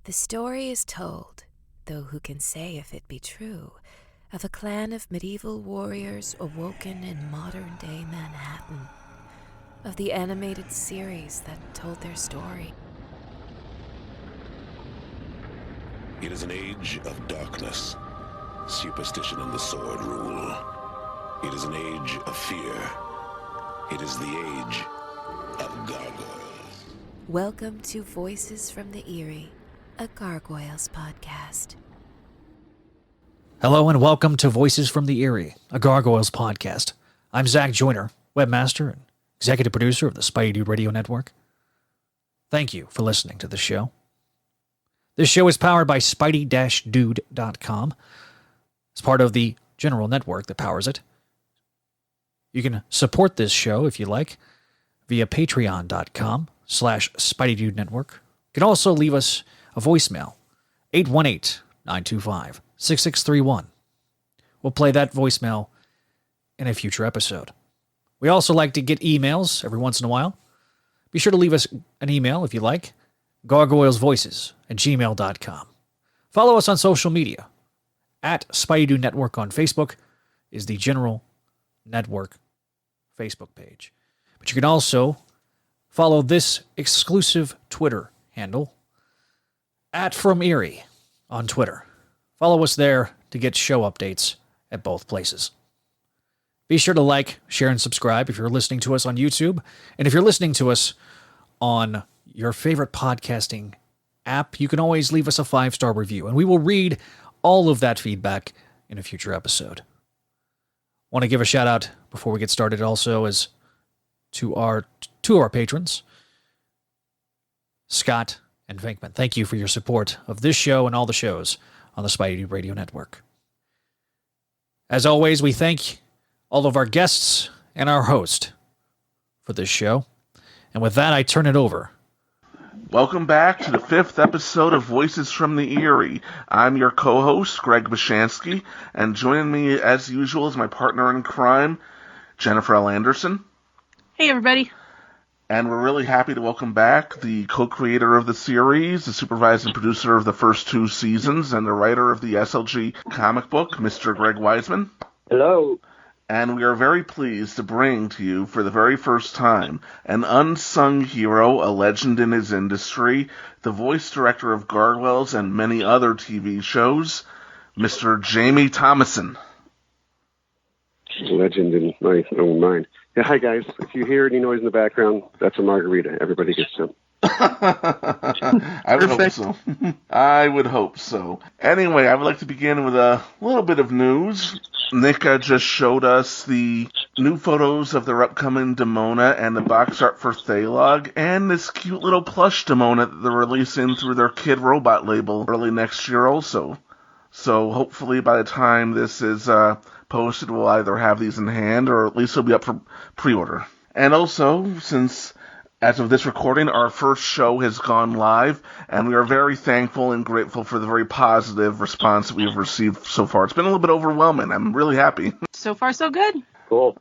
The story is told, though who can say if it be true, of a clan of medieval warriors awoken in modern-day Manhattan, of the animated series that told their story. It is an age of darkness. Superstition and the sword rule. It is an age of fear. It is the age of gargoyles. Welcome to Voices from the Eyrie, a Gargoyles podcast. Hello and welcome to Voices from the Eyrie, a Gargoyles podcast. I'm Zach Joyner, webmaster and executive producer of the Spidey Dude Radio Network. Thank you for listening to the show. This show is powered by Spidey-Dude.com. It's part of the general network that powers it. You can support this show if you like via patreon.com/SpideyDudeNetwork. You can also leave us a voicemail, 818-925-6631. We'll play that voicemail in a future episode. We also like to get emails every once in a while. Be sure to leave us an email if you like, gargoylesvoices@gmail.com. Follow us on social media. At Spidey Dude Network on Facebook is the general network Facebook page. But you can also follow this exclusive Twitter handle, @From Eyrie on Twitter. Follow us there to get show updates at both places. Be sure to like, share, and subscribe if you're listening to us on YouTube. And if you're listening to us on your favorite podcasting app, you can always leave us a 5-star review, and we will read all of that feedback in a future episode. Want to give a shout out before we get started also as to our patrons, Scott and Venkman. Thank you for your support of this show and all the shows on the Spidey Dude Radio Network. As always, we thank all of our guests and our host for this show. And with that, I turn it over. Welcome back to the 5th episode of Voices from the Eyrie. I'm your co-host, Greg Weisman, and joining me as usual is my partner in crime, Jennifer L. Anderson. Hey, everybody. And we're really happy to welcome back the co-creator of the series, the supervising producer of the first 2 seasons, and the writer of the SLG comic book, Mr. Greg Weisman. Hello. And we are very pleased to bring to you, for the very first time, an unsung hero, a legend in his industry, the voice director of Gargoyles and many other TV shows, Mr. Jamie Thomason. Legend in my own mind. Yeah, hi, guys. If you hear any noise in the background, that's a margarita. Everybody gets some. I would hope so. I would hope so. Anyway, I would like to begin with a little bit of news. Nick just showed us the new photos of their upcoming Demona and the box art for Thalog, and this cute little plush Demona that they're releasing through their Kid Robot label early next year also. So hopefully by the time this is posted, we'll either have these in hand or at least they'll be up for pre-order. And also, since as of this recording, our first show has gone live, and we are very thankful and grateful for the very positive response that we have received so far. It's been a little bit overwhelming. I'm really happy. So far, so good. Cool.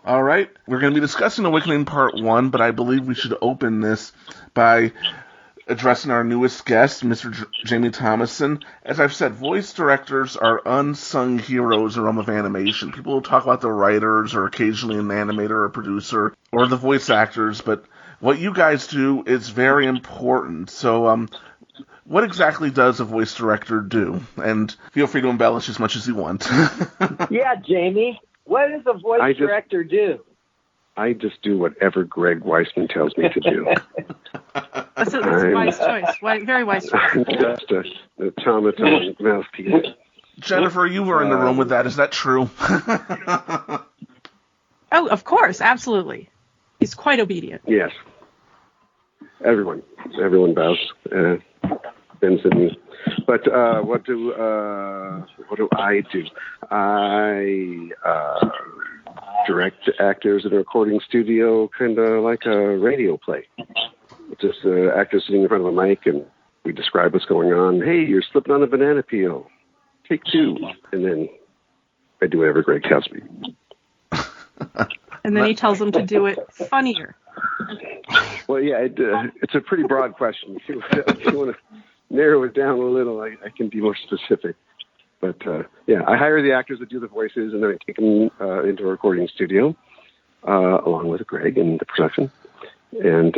All right. We're going to be discussing Awakening Part 1, but I believe we should open this by addressing our newest guest, Mr. Jamie Thomason. As I've said, voice directors are unsung heroes in the realm of animation. People will talk about the writers or occasionally an animator or producer or the voice actors, but what you guys do is very important. So, what exactly does a voice director do? And feel free to embellish as much as you want. Yeah, Jamie, what does a voice director do? I just do whatever Greg Weisman tells me to do. That's a wise choice. Very wise choice. I'm just an automaton mouthpiece. Jennifer, you were in the room with that. Is that true? Oh, of course. Absolutely. He's quite obedient. Yes. Everyone bows, bends the knee. But what do I do? I direct actors in a recording studio, kind of like a radio play. Just actors sitting in front of a mic, and we describe what's going on. Hey, you're slipping on a banana peel. Take 2. And then I do whatever Greg tells me. And then he tells them to do it funnier. Well, yeah, it's a pretty broad question. If you want to narrow it down a little, I can be more specific. But I hire the actors that do the voices, and then I take them into a recording studio along with Greg and the production, and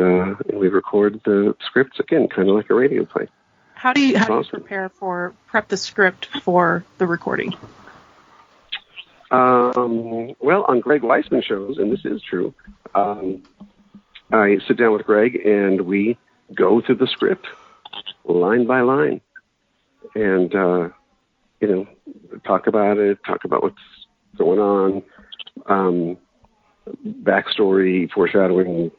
we record the scripts again, kind of like a radio play. How do you prep the script for the recording? Well, on Greg Weisman shows, and this is true, I sit down with Greg and we go through the script line by line, and talk about it, talk about what's going on, backstory, foreshadowing.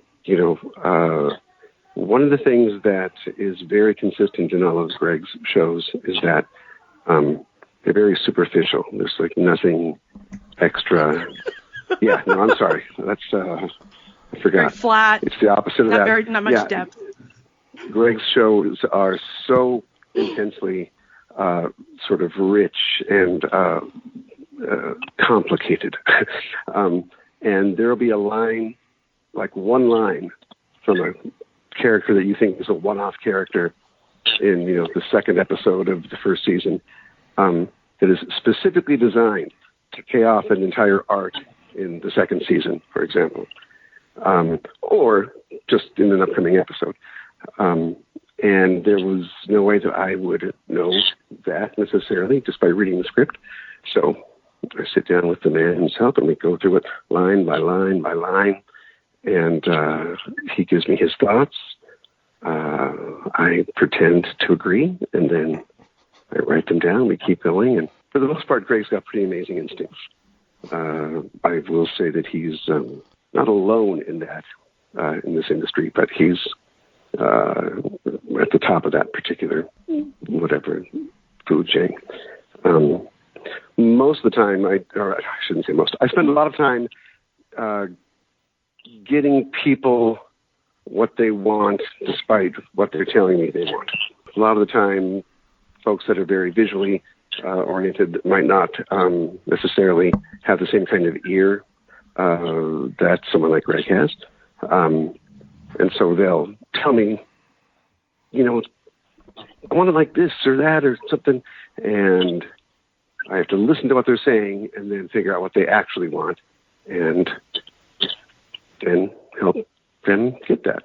One of the things that is very consistent in all of Greg's shows is that they're very superficial. There's like nothing extra. Yeah, no, I'm sorry. That's I forgot. Very flat. It's the opposite of that. Not much depth. Greg's shows are so intensely sort of rich and complicated. And there'll be a line, like one line from a character that you think is a one-off character in, the second episode of the first season, that is specifically designed to pay off an entire arc in the second season, for example, or just in an upcoming episode. And there was no way that I would know that necessarily just by reading the script. So I sit down with the man himself and we go through it line by line by line. And he gives me his thoughts. I pretend to agree, and then I write them down. We keep going. And for the most part, Greg's got pretty amazing instincts. I will say that he's not alone in that, in this industry, but he's at the top of that particular whatever food chain. Most of the time, I shouldn't say most, I spend a lot of time getting people what they want despite what they're telling me they want. A lot of the time, folks that are very visually oriented might not necessarily have the same kind of ear that someone like Greg has. And so they'll tell me, I want it like this or that or something, and I have to listen to what they're saying and then figure out what they actually want and then help them get that.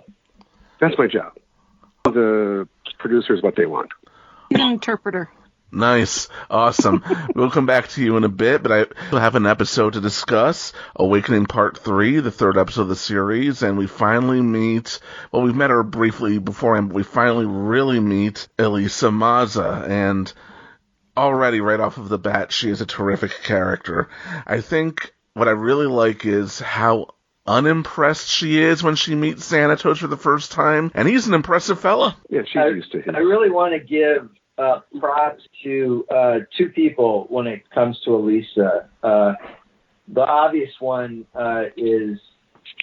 That's my job. The producers what they want. He's an interpreter. Nice. Awesome. We'll come back to you in a bit, but I will have an episode to discuss, Awakening Part 3, the third episode of the series, and we finally meet, well, we've met her briefly beforehand, but we finally really meet Elisa Maza, and already right off of the bat, she is a terrific character. I think what I really like is how unimpressed she is when she meets Xanatos for the first time, and he's an impressive fella. Yeah, she's used to him. I really want to give props to two people when it comes to Elisa. The obvious one is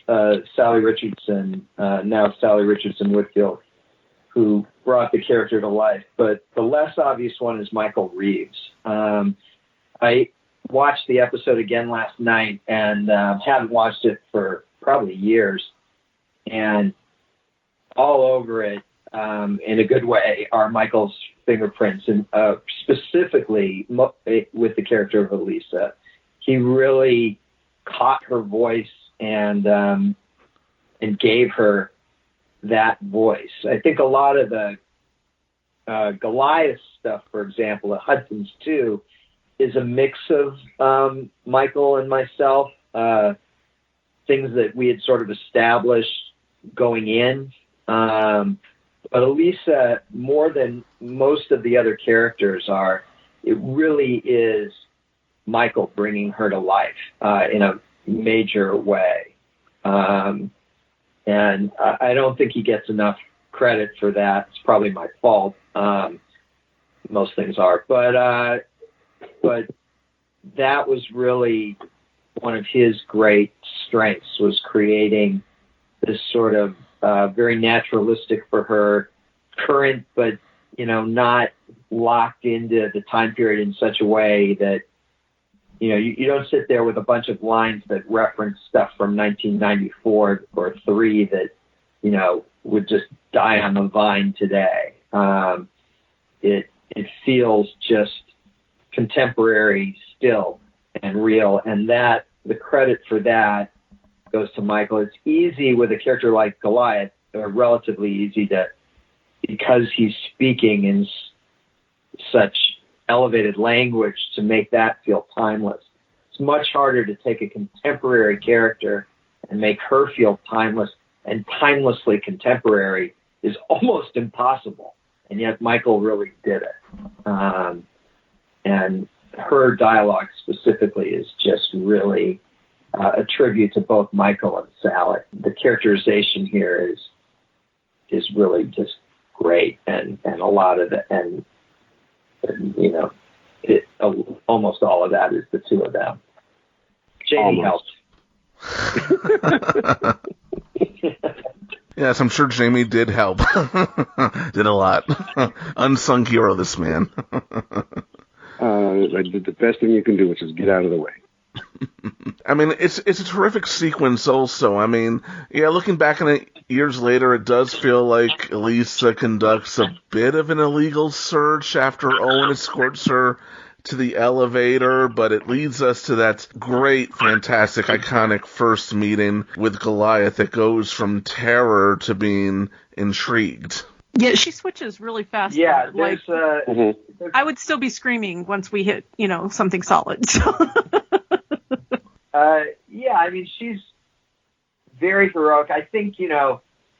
Sally Richardson, now Sally Richardson Whitfield, who brought the character to life. But the less obvious one is Michael Reeves. I watched the episode again last night and haven't watched it for probably years. And all over it, in a good way, are Michael's fingerprints, and specifically with the character of Elisa. He really caught her voice and gave her that voice. I think a lot of the Goliath stuff, for example, at Hudson's too, is a mix of Michael and myself, things that we had sort of established going in. But Elisa, more than most of the other characters are, it really is Michael bringing her to life in a major way. And I don't think he gets enough credit for that. It's probably my fault. Most things are. But that was really one of his great strengths, was creating this sort of very naturalistic for her, current, but, not locked into the time period in such a way that, you don't sit there with a bunch of lines that reference stuff from 1994 or 3 that, would just die on the vine today. it feels just contemporary still and real. And that the credit for that goes to Michael. It's easy with a character like Goliath, or relatively easy because he's speaking in such elevated language, to make that feel timeless. It's much harder to take a contemporary character and make her feel timeless, and timelessly contemporary is almost impossible. And yet Michael really did it. And her dialogue specifically is just really a tribute to both Michael and Sally. The characterization here is really just great, and a lot of it, and you know, almost all of that is the two of them. Jamie helped. Yes, I'm sure Jamie did help. Did a lot. Unsung hero, this man. I did the best thing you can do, which is get out of the way. I mean, it's a terrific sequence also. I mean, yeah, looking back on it years later, it does feel like Elisa conducts a bit of an illegal search after Owen escorts her to the elevator, but it leads us to that great, fantastic, iconic first meeting with Goliath that goes from terror to being intrigued. Yeah, she switches really fast. Yeah, like I would still be screaming once we hit, something solid. So. Yeah, I mean, she's very heroic. I think,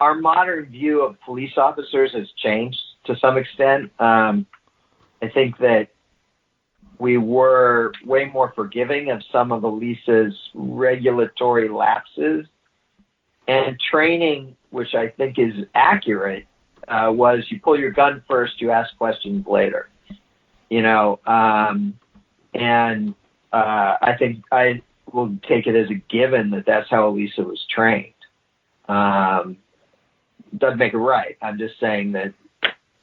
our modern view of police officers has changed to some extent. I think that we were way more forgiving of some of Elisa's regulatory lapses, and training, which I think is accurate, was you pull your gun first, you ask questions later, and I think I will take it as a given that that's how Elisa was trained. Doesn't make it right. I'm just saying that,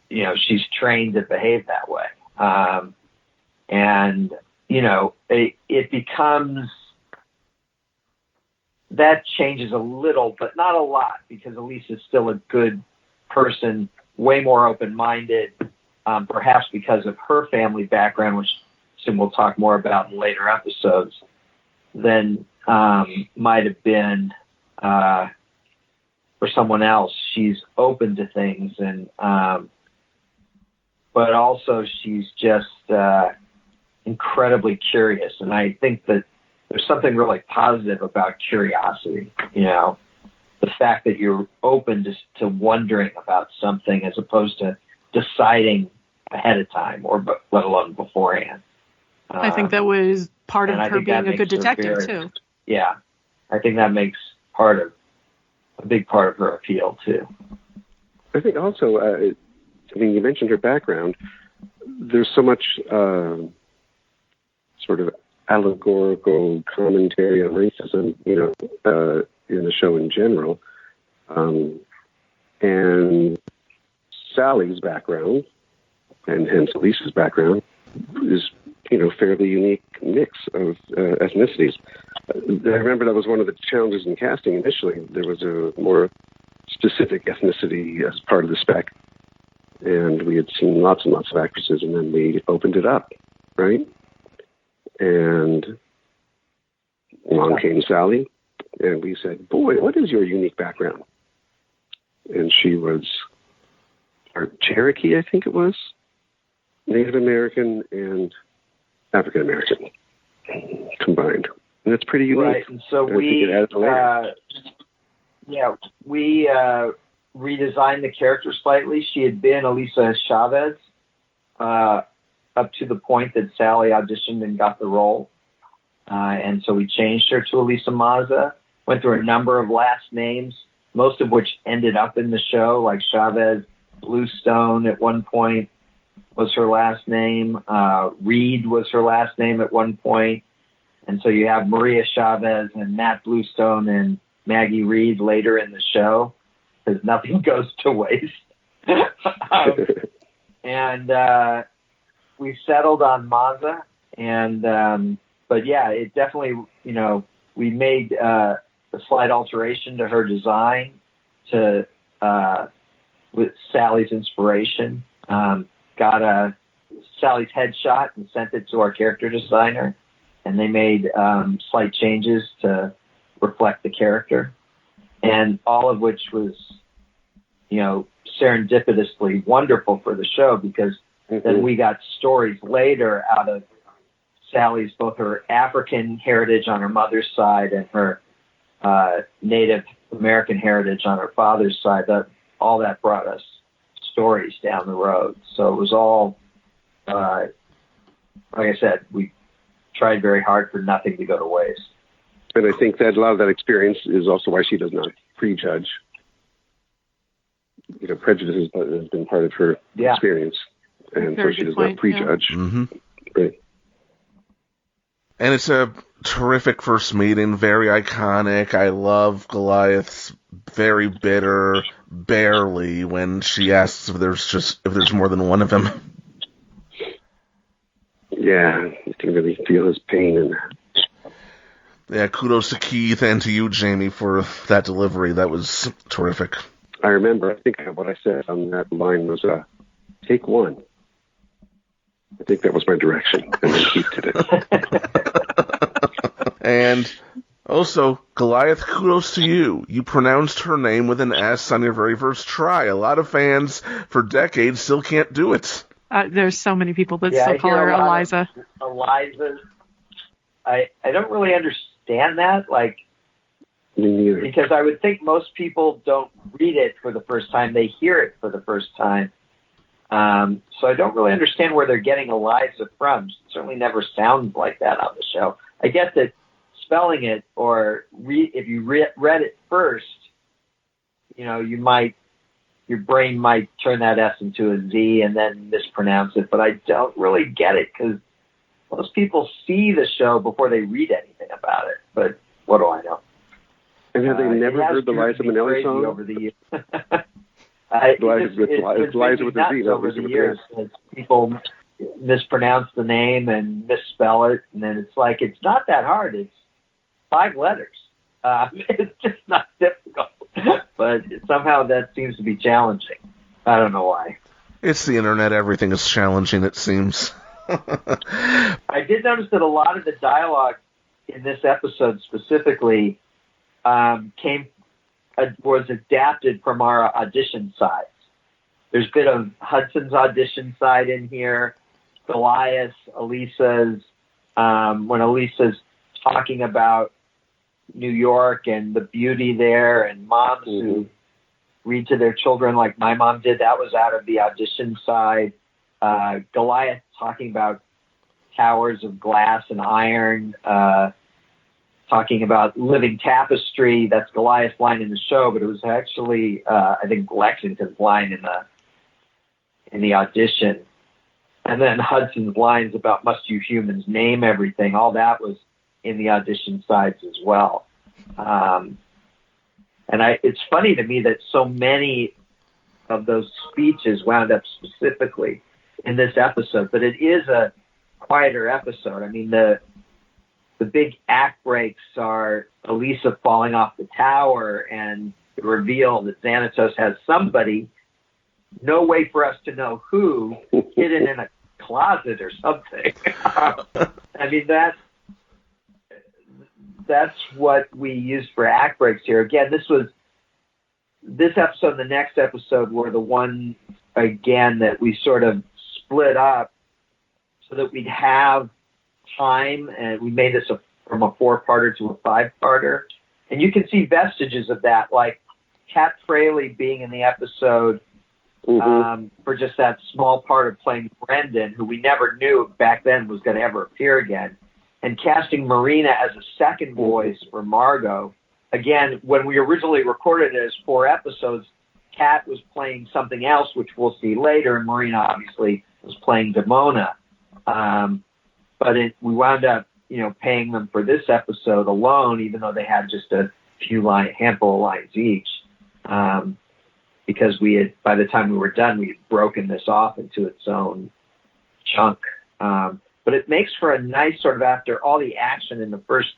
she's trained to behave that way. And, it becomes, that changes a little, but not a lot, because Elisa's still a good person, way more open-minded, perhaps because of her family background, which soon we'll talk more about in later episodes, than might have been for someone else. She's open to things, and but also she's just incredibly curious. And I think that there's something really positive about curiosity. The fact that you're open to wondering about something as opposed to deciding ahead of time, or let alone beforehand. I think that was part of her being a good detective too. Yeah, I think that makes a big part of her appeal too. I think also, you mentioned her background. There's so much sort of allegorical commentary on racism, in the show in general. And Sally's background, and hence Elisa's background, is, fairly unique mix of ethnicities. I remember that was one of the challenges in casting initially. There was a more specific ethnicity as part of the spec. And we had seen lots and lots of actresses, and then we opened it up, right? And along came Sally, and we said, boy, what is your unique background? And she was Cherokee, I think it was, Native American and African American combined. And that's pretty unique. Right, and so we redesigned the character slightly. She had been Elisa Chavez up to the point that Sally auditioned and got the role. And so we changed her to Elisa Maza, went through a number of last names, most of which ended up in the show, like Chavez. Bluestone at one point was her last name. Reed was her last name at one point. And so you have Maria Chavez and Matt Bluestone and Maggie Reed later in the show, because nothing goes to waste. And we settled on Maza. And but yeah, it definitely, we made a slight alteration to her design to with Sally's inspiration, because got Sally's headshot and sent it to our character designer, and they made slight changes to reflect the character, and all of which was, serendipitously wonderful for the show, because then we got stories later out of Sally's, both her African heritage on her mother's side and her Native American heritage on her father's side. All that brought us stories down the road. So it was all, like I said, we tried very hard for nothing to go to waste. And I think that a lot of that experience is also why she does not prejudge. Prejudice has been part of her experience, and so she does not prejudge. Yeah. Mm-hmm. Right. And it's a terrific first meeting, very iconic. I love Goliath's very bitter barely when she asks if there's more than one of him. Yeah, you can really feel his pain in that. Yeah, kudos to Keith and to you, Jamie, for that delivery. That was terrific. I remember, I think what I said on that line was, take one. I think that was my direction, and then Keith did it. And also, Goliath, kudos to you. You pronounced her name with an S on your very first try. A lot of fans for decades still can't do it. There's so many people that still call her Eliza. Eliza. I don't really understand that. Me neither. Because I would think most people don't read it for the first time. They hear it for the first time. So I don't really understand where they're getting Eliza from. It certainly never sounds like that on the show. I get that spelling it, or if you read it first, your brain might turn that S into a Z and then mispronounce it. But I don't really get it, because most people see the show before they read anything about it. But what do I know? And have they never heard the Liza Minnelli song? Over the years. Liza with a Z. Over the years, people mispronounce the name and misspell it, and then it's not that hard. It's 5 letters. It's just not difficult. But somehow that seems to be challenging. I don't know why. It's the internet. Everything is challenging, it seems. I did notice that a lot of the dialogue in this episode specifically was adapted from our audition sides. There's a bit of Hudson's audition side in here, Goliath, Elisa's, when Elisa's talking about New York and the beauty there, and moms who read to their children like my mom did. That was out of the audition side. Goliath talking about towers of glass and iron, talking about living tapestry. That's Goliath's line in the show, but it was actually, I think, Lexington's line in the audition. And then Hudson's lines about must you humans name everything. All that was in the audition sides as well. It's funny to me that so many of those speeches wound up specifically in this episode, but it is a quieter episode. I mean, the big act breaks are Elisa falling off the tower and the reveal that Xanatos has somebody, no way for us to know who, hidden in a closet or something. I mean, that's what we used for act breaks here. Again, this episode and the next episode were the one, again, that we sort of split up so that we'd have time, and we made this from a 4-parter to a 5-parter. And you can see vestiges of that, like Kat Fraley being in the episode for just that small part of playing Brendan, who we never knew back then was going to ever appear again, and casting Marina as a second voice for Margot. Again, when we originally recorded it as 4 episodes, Kat was playing something else, which we'll see later, and Marina obviously was playing Demona. But we wound up, paying them for this episode alone, even though they had just a handful of lines each. Because by the time we were done, we had broken this off into its own chunk. But it makes for a nice sort of, after all the action in the first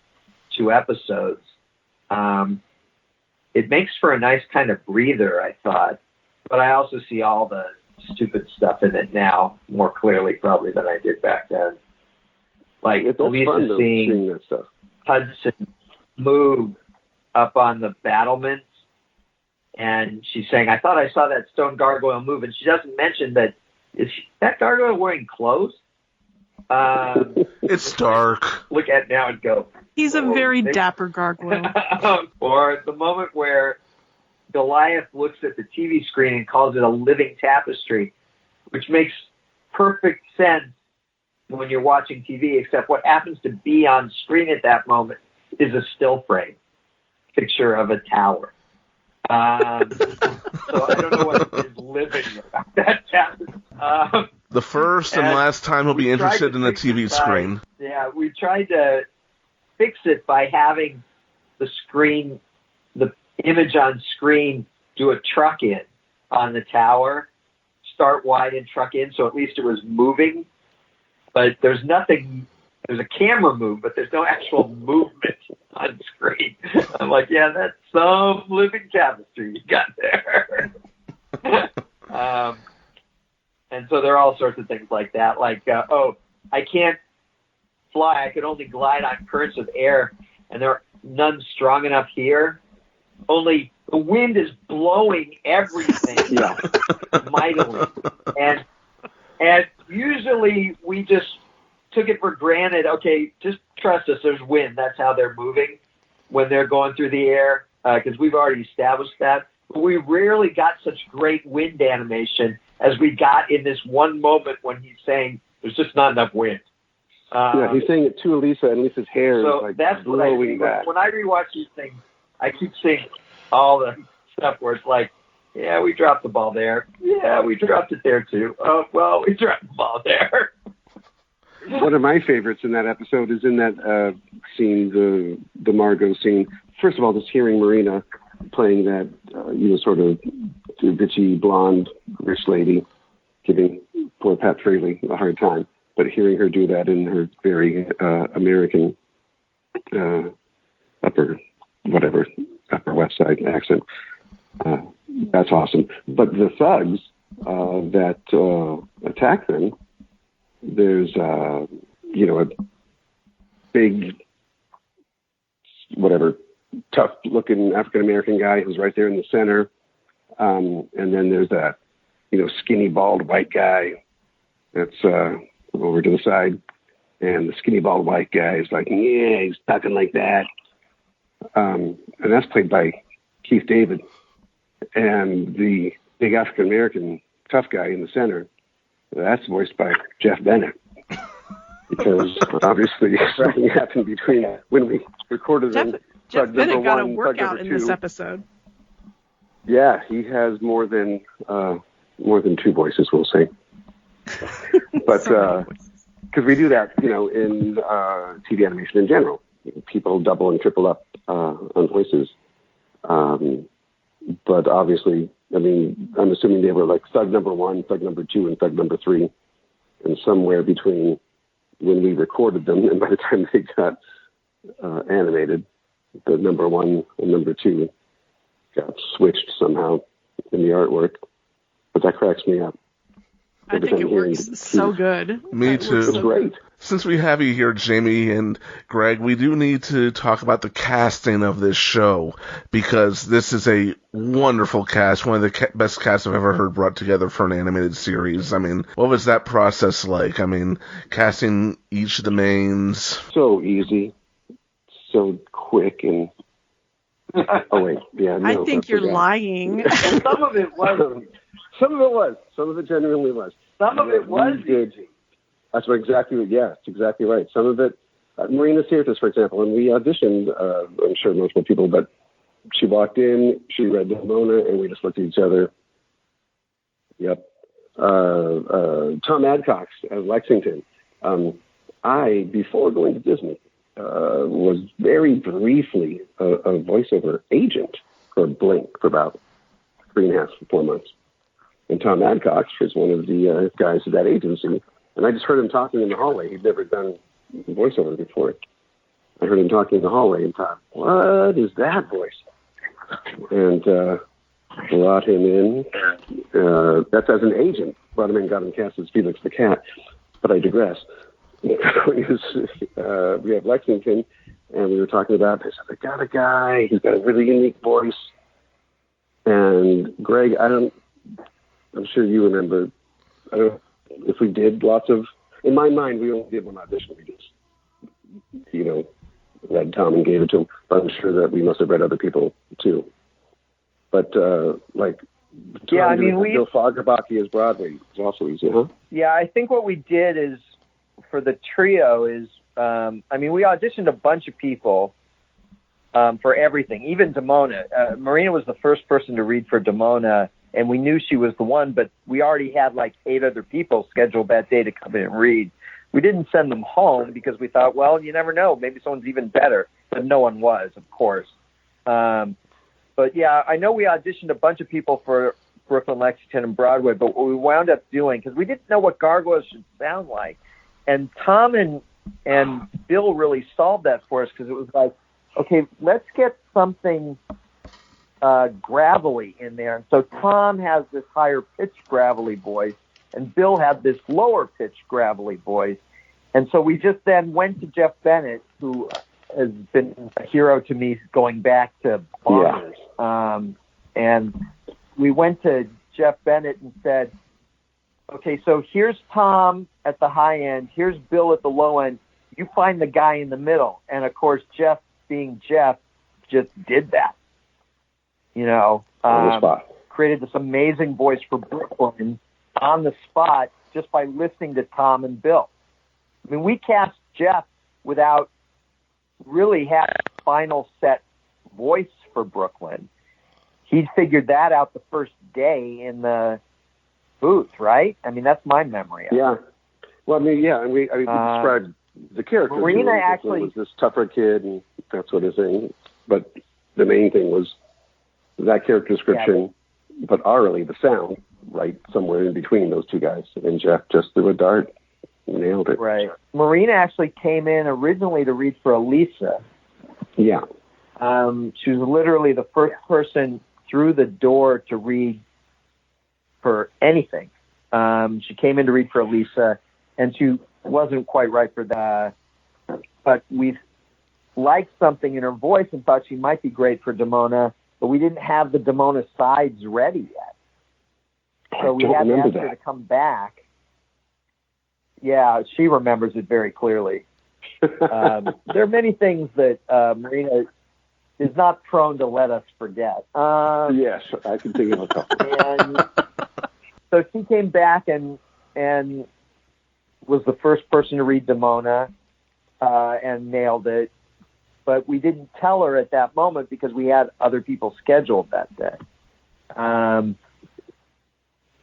2 episodes, it makes for a nice kind of breather, I thought. But I also see all the stupid stuff in it now more clearly probably than I did back then. Like It's fun, Lisa though, seeing seeing that stuff. Hudson move up on the battlements, and she's saying, "I thought I saw that stone gargoyle move," and she doesn't mention that that gargoyle wearing clothes. It's dark. Look at it now and go. He's a very dapper gargoyle. Or the moment where Goliath looks at the TV screen and calls it a living tapestry, which makes perfect sense when you're watching TV, except what happens to be on screen at that moment is a still frame picture of a tower. So I don't know what is living about that tapestry. The first and last time he'll be interested in the TV screen. Yeah, we tried to fix it by having the screen, the image on screen, do a truck in on the tower, start wide and truck in, so at least it was moving. But there's nothing, there's a camera move, but there's no actual movement on screen. I'm like, yeah, that's some living tapestry you got there. And so there are all sorts of things like that. Like, I can't fly. I could only glide on currents of air, and there are none strong enough here. Only the wind is blowing everything mightily. And usually we just took it for granted. Okay, just trust us. There's wind. That's how they're moving when they're going through the air, because we've already established that. But we rarely got such great wind animation as we got in this one moment when he's saying there's just not enough wind. He's saying it to Lisa, and Lisa's hair so is like that's blowing back. When I rewatch these things, I keep seeing all the stuff where it's like, yeah, we dropped the ball there. Yeah, we dropped it there too. Oh, well, we dropped the ball there. One of my favorites in that episode is in that scene, the Margot scene. First of all, just hearing Marina playing that, sort of bitchy, blonde, rich lady, giving poor Pat Fraley a hard time. But hearing her do that in her very American Upper West Side accent, that's awesome. But the thugs that attack them, there's a big, tough-looking African-American guy who's right there in the center. And then there's that, skinny, bald white guy that's over to the side. And the skinny, bald white guy is like, yeah, he's talking like that. And that's played by Keith David. And the big African-American tough guy in the center, that's voiced by Jeff Bennett. Because obviously something happened between when we recorded them. Jeff Bennett got a workout in this episode. Yeah, he has more than two voices, we'll say. But because we do that, in TV animation in general, people double and triple up on voices. But obviously, I'm assuming they were like Thug number 1, Thug number 2, and Thug number 3, and somewhere between when we recorded them and by the time they got animated, the number 1 and number 2 got switched somehow in the artwork. But that cracks me up. I think it works so good. Me too. It's great. Since we have you here, Jamie and Greg, we do need to talk about the casting of this show, because this is a wonderful cast, one of the best casts I've ever heard brought together for an animated series. What was that process like? Casting each of the mains. So easy, so quick, and oh wait, yeah. No, I think you're lying. Some of it was. Some of it was. Some of it genuinely was. Some of it was easy. That's exactly. Yeah, it's exactly right. Some of it. Marina Sirtis, for example, and we auditioned. I'm sure multiple people, but she walked in, she read Demona, and we just looked at each other. Yep. Tom Adcox as Lexington. I, before going to Disney, was very briefly a voiceover agent for Blink for about 3.5 to 4 months. And Tom Adcox was one of the guys at that agency. And I just heard him talking in the hallway. He'd never done voiceover before. I heard him talking in the hallway and thought, what is that voice? And brought him in. That's as an agent. Brought him in, got him cast as Felix the Cat. But I digress. We have Lexington, and we were talking about this. I got a guy. He's got a really unique voice. And Greg, I'm sure you remember. I don't know if we did lots of. In my mind, we only did one audition. We just, read Tom and gave it to him. But I'm sure that we must have read other people too. But Bill Fagerbaki as Broadway is also easy, huh? Yeah, I think what we did is for the trio is, we auditioned a bunch of people for everything, even Damona. Marina was the first person to read for Damona, and we knew she was the one, but we already had like 8 other people scheduled that day to come in and read. We didn't send them home because we thought, well, you never know, maybe someone's even better, but no one was, of course. But yeah, I know we auditioned a bunch of people for Brooklyn, Lexington, and Broadway, but what we wound up doing, because we didn't know what gargoyles should sound like, and Tom and Bill really solved that for us, because it was like, okay, let's get something gravelly in there. And so Tom has this higher pitched gravelly voice, and Bill had this lower pitched gravelly voice. And so we just then went to Jeff Bennett, who has been a hero to me going back to Bombers. Yeah. And we went to Jeff Bennett and said, okay, so here's Tom at the high end, here's Bill at the low end, you find the guy in the middle. And of course, Jeff, being Jeff, just did that. On the spot. Created this amazing voice for Brooklyn on the spot just by listening to Tom and Bill. I mean, we cast Jeff without really having a final set voice for Brooklyn. He figured that out the first day in the booth, right? I mean, that's my memory of it. Yeah. Well, we described the character. Marina actually was this tougher kid and that sort of thing. But the main thing was that character description, but orally the sound, right somewhere in between those two guys. And Jeff just threw a dart, nailed it. Right. Marina actually came in originally to read for Elisa. Yeah. She was literally the first person through the door to read for anything. She came in to read for Elisa, and she wasn't quite right for that. But we liked something in her voice and thought she might be great for Damona, but we didn't have the Damona sides ready yet. So we had to ask her to come back. Yeah, she remembers it very clearly. There are many things that Marina is not prone to let us forget. Yes, I can think of a couple. And so she came back and was the first person to read Damona and nailed it. But we didn't tell her at that moment because we had other people scheduled that day.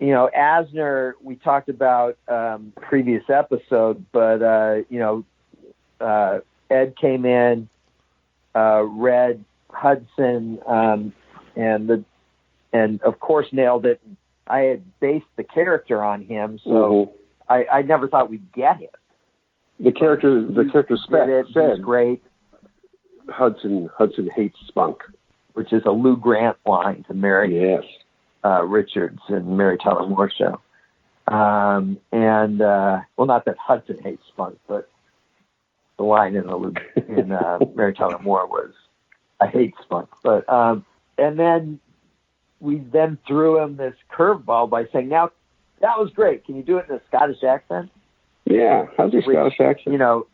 Asner, we talked about previous episode, but Ed came in, read Hudson, and of course nailed it. I had based the character on him, so I never thought we'd get him. The character said great. Hudson hates spunk, which is a Lou Grant line to Mary Richards and Mary Tyler Moore show. Not that Hudson hates spunk, but the line in Mary Tyler Moore was, "I hate spunk." But and then we threw him this curveball by saying, "Now that was great. Can you do it in a Scottish accent?" Yeah, how's your Scottish accent?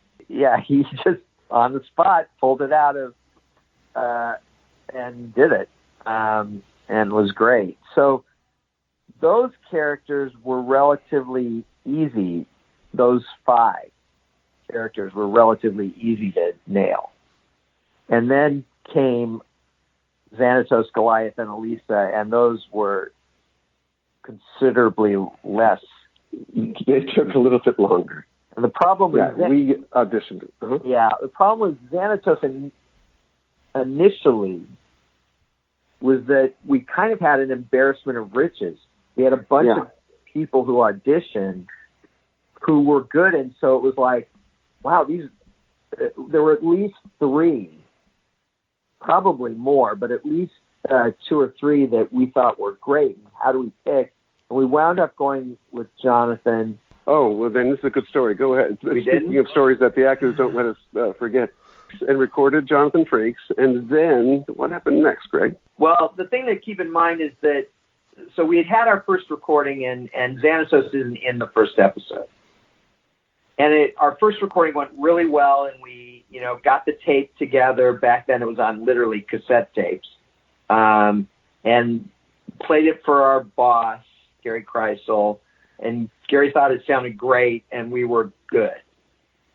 He just on the spot pulled it out of and did it and was great. So those characters were relatively easy. Those 5 characters were relatively easy to nail. And then came Xanatos, Goliath, and Elisa, and those were considerably less. It took a little bit longer. And the problem we auditioned. Uh-huh. Yeah, the problem with Xanatos initially was that we kind of had an embarrassment of riches. We had a bunch of people who auditioned who were good, and so it was like, wow, there were at least 3, probably more, but at least two or three that we thought were great. How do we pick? And we wound up going with Jonathan. Oh, well, then this is a good story. Go ahead. Speaking of stories that the actors don't let us forget. And recorded Jonathan Frakes. And then what happened next, Greg? Well, the thing to keep in mind is that, so we had our first recording, and Xanatos isn't in the first episode. And our first recording went really well, and we, got the tape together. Back then it was on literally cassette tapes. And played it for our boss, Gary Kreisel. And Gary thought it sounded great, and we were good.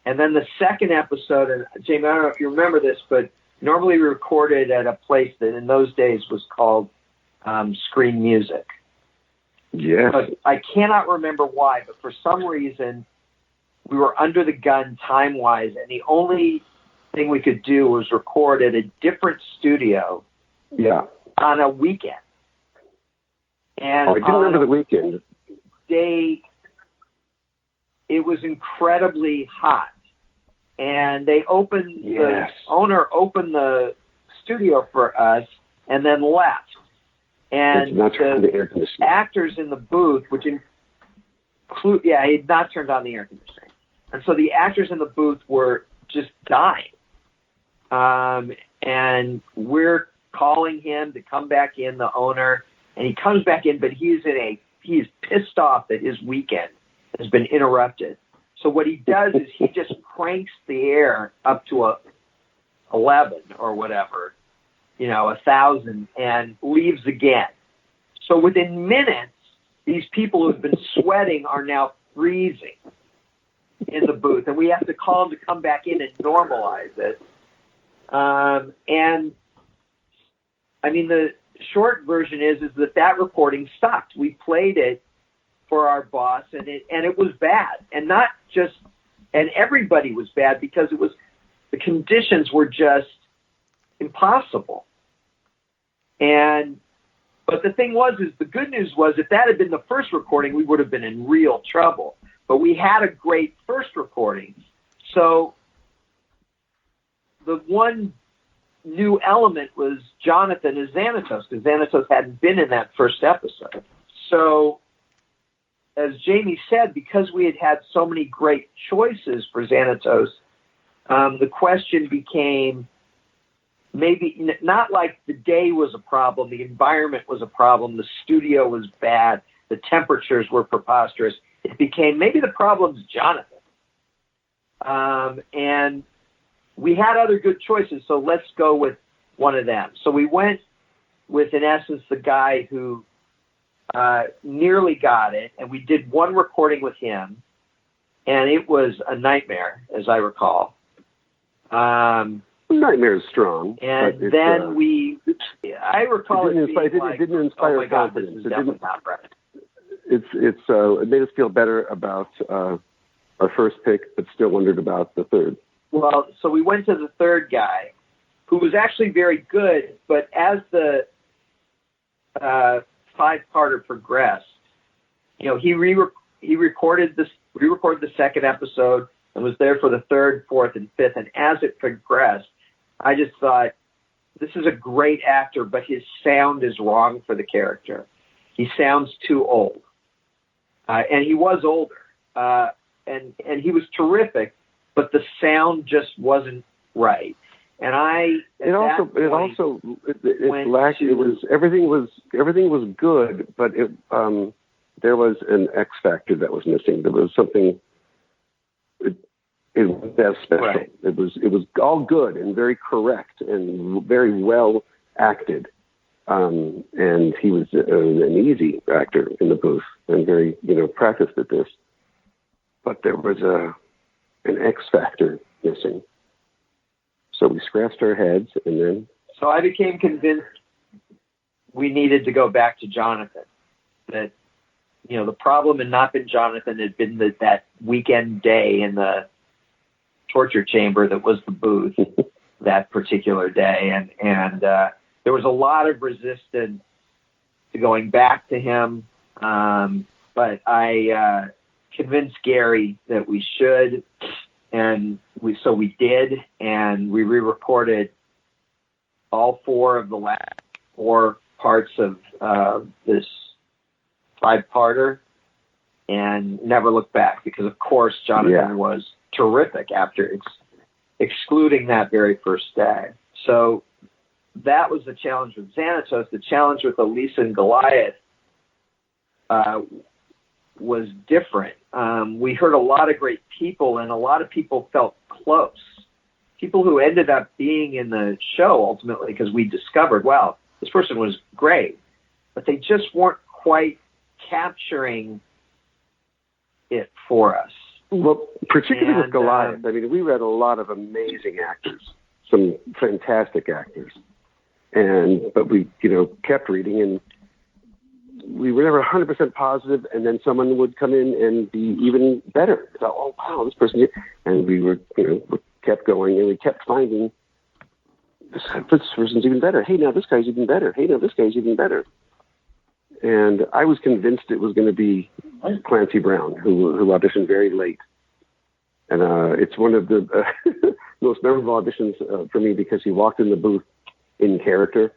And then the second episode, and Jamie, I don't know if you remember this, but normally we recorded at a place that in those days was called Screen Music. Yes. But I cannot remember why, but for some reason we were under the gun time-wise, and the only thing we could do was record at a different studio on a weekend. And I do remember the weekend. It was incredibly hot, and they opened, the owner opened the studio for us and then left. And the actors in the booth, which include, he had not turned on the air conditioning. And so the actors in the booth were just dying. And we're calling him to come back in, the owner, and he comes back in, but he is pissed off that his weekend has been interrupted. So what he does is he just cranks the air up to 11 or whatever, 1,000, and leaves again. So within minutes, these people who've been sweating are now freezing in the booth, and we have to call them to come back in and normalize it. And I mean, the short version is that recording stopped. We played it for our boss, and it was bad, and everybody was bad because the conditions were just impossible. But the thing the good news was, if that had been the first recording, we would have been in real trouble. But we had a great first recording. So the one new element was Jonathan as Xanatos, because Xanatos hadn't been in that first episode. So, as Jamie said, because we had so many great choices for Xanatos, the question became, maybe not like the day was a problem, the environment was a problem, the studio was bad, the temperatures were preposterous. It became, maybe the problem's Jonathan. And we had other good choices, so let's go with one of them. So we went with, in essence, the guy who nearly got it, and we did one recording with him, and it was a nightmare, as I recall. Nightmare is strong. And then I recall it didn't inspire oh my God, this confidence. is definitely not right. It made us feel better about our first pick, but still wondered about the third. Well, so we went to the third guy, who was actually very good, but as the five-parter progressed, he re-recorded the second episode and was there for the third, fourth, and fifth. And as it progressed, I just thought, this is a great actor, but his sound is wrong for the character. He sounds too old. And he was older. And he was terrific, but the sound just wasn't right. And everything was good, but there was an X factor that was missing. There was something. It was that special. Right. It was all good and very correct and very well acted. And he was an easy actor in the booth and very practiced at this. But there was an X factor missing. So we scratched our heads, and then... So I became convinced we needed to go back to Jonathan. That, the problem had not been Jonathan, it had been that weekend day in the torture chamber that was the booth that particular day. And there was a lot of resistance to going back to him. But I convinced Gary that we should. And we did, and we re-recorded all four of the last 4 parts of this 5-parter and never looked back because, of course, Jonathan was terrific after excluding that very first day. So that was the challenge with Xanatos. The challenge with Elisa and Goliath was different. We heard a lot of great people, and a lot of people felt close. People who ended up being in the show ultimately because we discovered, wow, this person was great, but they just weren't quite capturing it for us. Well, particularly with Goliath, I mean, we read a lot of amazing actors, some fantastic actors, but we, kept reading, and we were never 100% positive, and then someone would come in and be even better. So, oh wow, this person, and we were, we kept going, and we kept finding this person's even better. Hey, now this guy's even better. Hey, now this guy's even better. And I was convinced it was going to be Clancy Brown, who auditioned very late. And it's one of the most memorable auditions for me because he walked in the booth in character.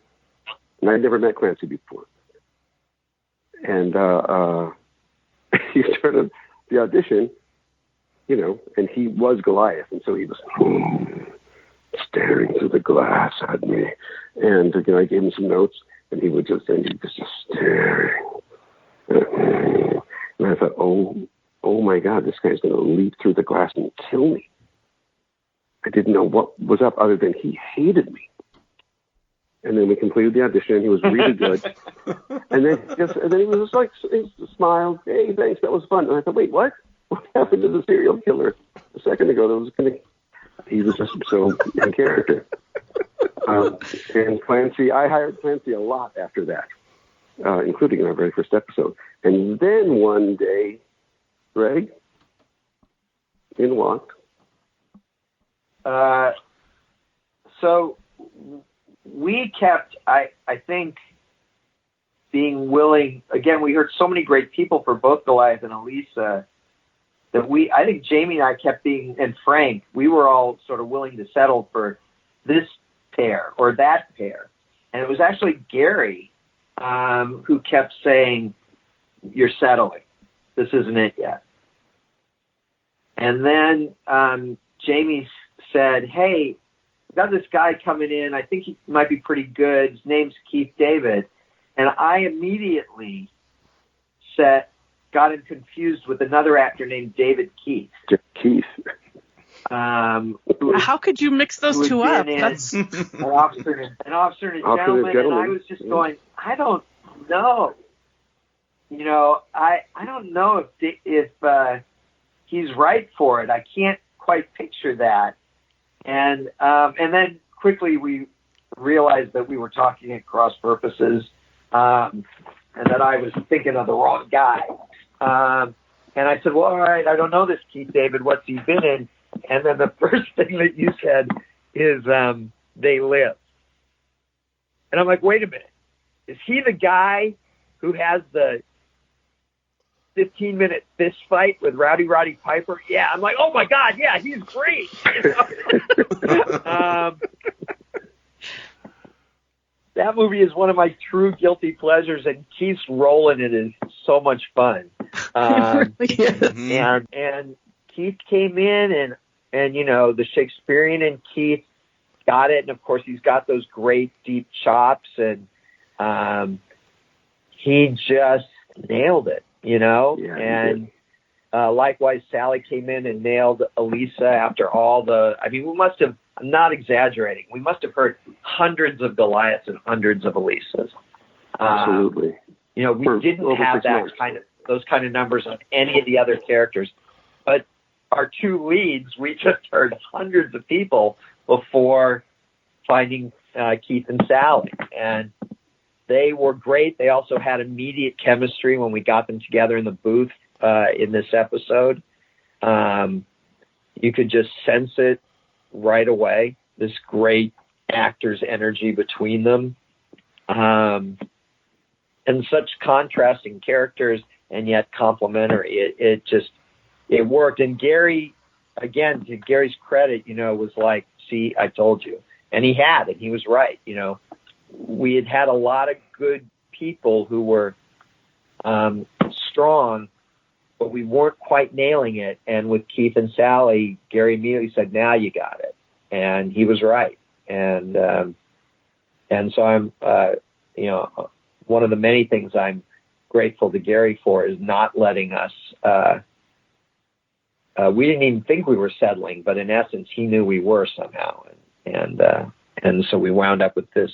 And I'd never met Clancy before. And he started the audition, and he was Goliath. And so he was staring through the glass at me. And, I gave him some notes. And he was just staring. And I thought, oh my God, this guy's going to leap through the glass and kill me. I didn't know what was up other than he hated me. And then we completed the audition. He was really good. and then he was just like, he smiled. Hey, thanks, that was fun. And I thought, wait, what? What happened to the serial killer a second ago? He was just so in character. And Clancy, I hired Clancy a lot after that, including in our very first episode. And then one day, Greg, in walked. So we kept, I think, being willing. Again, we heard so many great people for both Goliath and Elisa that I think Jamie and I kept being, and Frank, we were all sort of willing to settle for this pair or that pair. And it was actually Gary who kept saying, you're settling. This isn't it yet. And then Jamie said, hey, we got this guy coming in. I think he might be pretty good. His name's Keith David. And I immediately got him confused with another actor named David Keith. Keith. How could you mix those two up? That's an officer and a gentleman. And I was just going, I don't know. I don't know if he's right for it. I can't quite picture that. And then quickly we realized that we were talking at cross purposes, and that I was thinking of the wrong guy. And I said, well, all right, I don't know this Keith David. What's he been in? And then the first thing that you said is They Live. And I'm like, wait a minute. Is he the guy who has the 15-minute fist fight with Rowdy Roddy Piper? Yeah. I'm like, oh, my God, yeah, he's great. That movie is one of my true guilty pleasures, and Keith's role in it is so much fun. It really is. And Keith came in, and the Shakespearean in Keith got it. And, of course, he's got those great deep chops, and he just nailed it, Yeah, and likewise, Sally came in and nailed Elisa after all we must have, I'm not exaggerating, we must have heard hundreds of Goliaths and hundreds of Elisas. Absolutely. We didn't have those kind of numbers on any of the other characters. But our two leads, we just heard hundreds of people before finding Keith and Sally. And they were great. They also had immediate chemistry when we got them together in the booth in this episode. You could just sense it right away, this great actor's energy between them. And such contrasting characters and yet complementary. It worked. And Gary, again, to Gary's credit, was like, see, I told you. And he had, and he was right. we had a lot of good people who were strong, but we weren't quite nailing it. And with Keith and Sally, Gary immediately said, "Now you got it," and he was right. And so I'm, one of the many things I'm grateful to Gary for is not letting us. We didn't even think we were settling, but in essence, he knew we were somehow, and so we wound up with this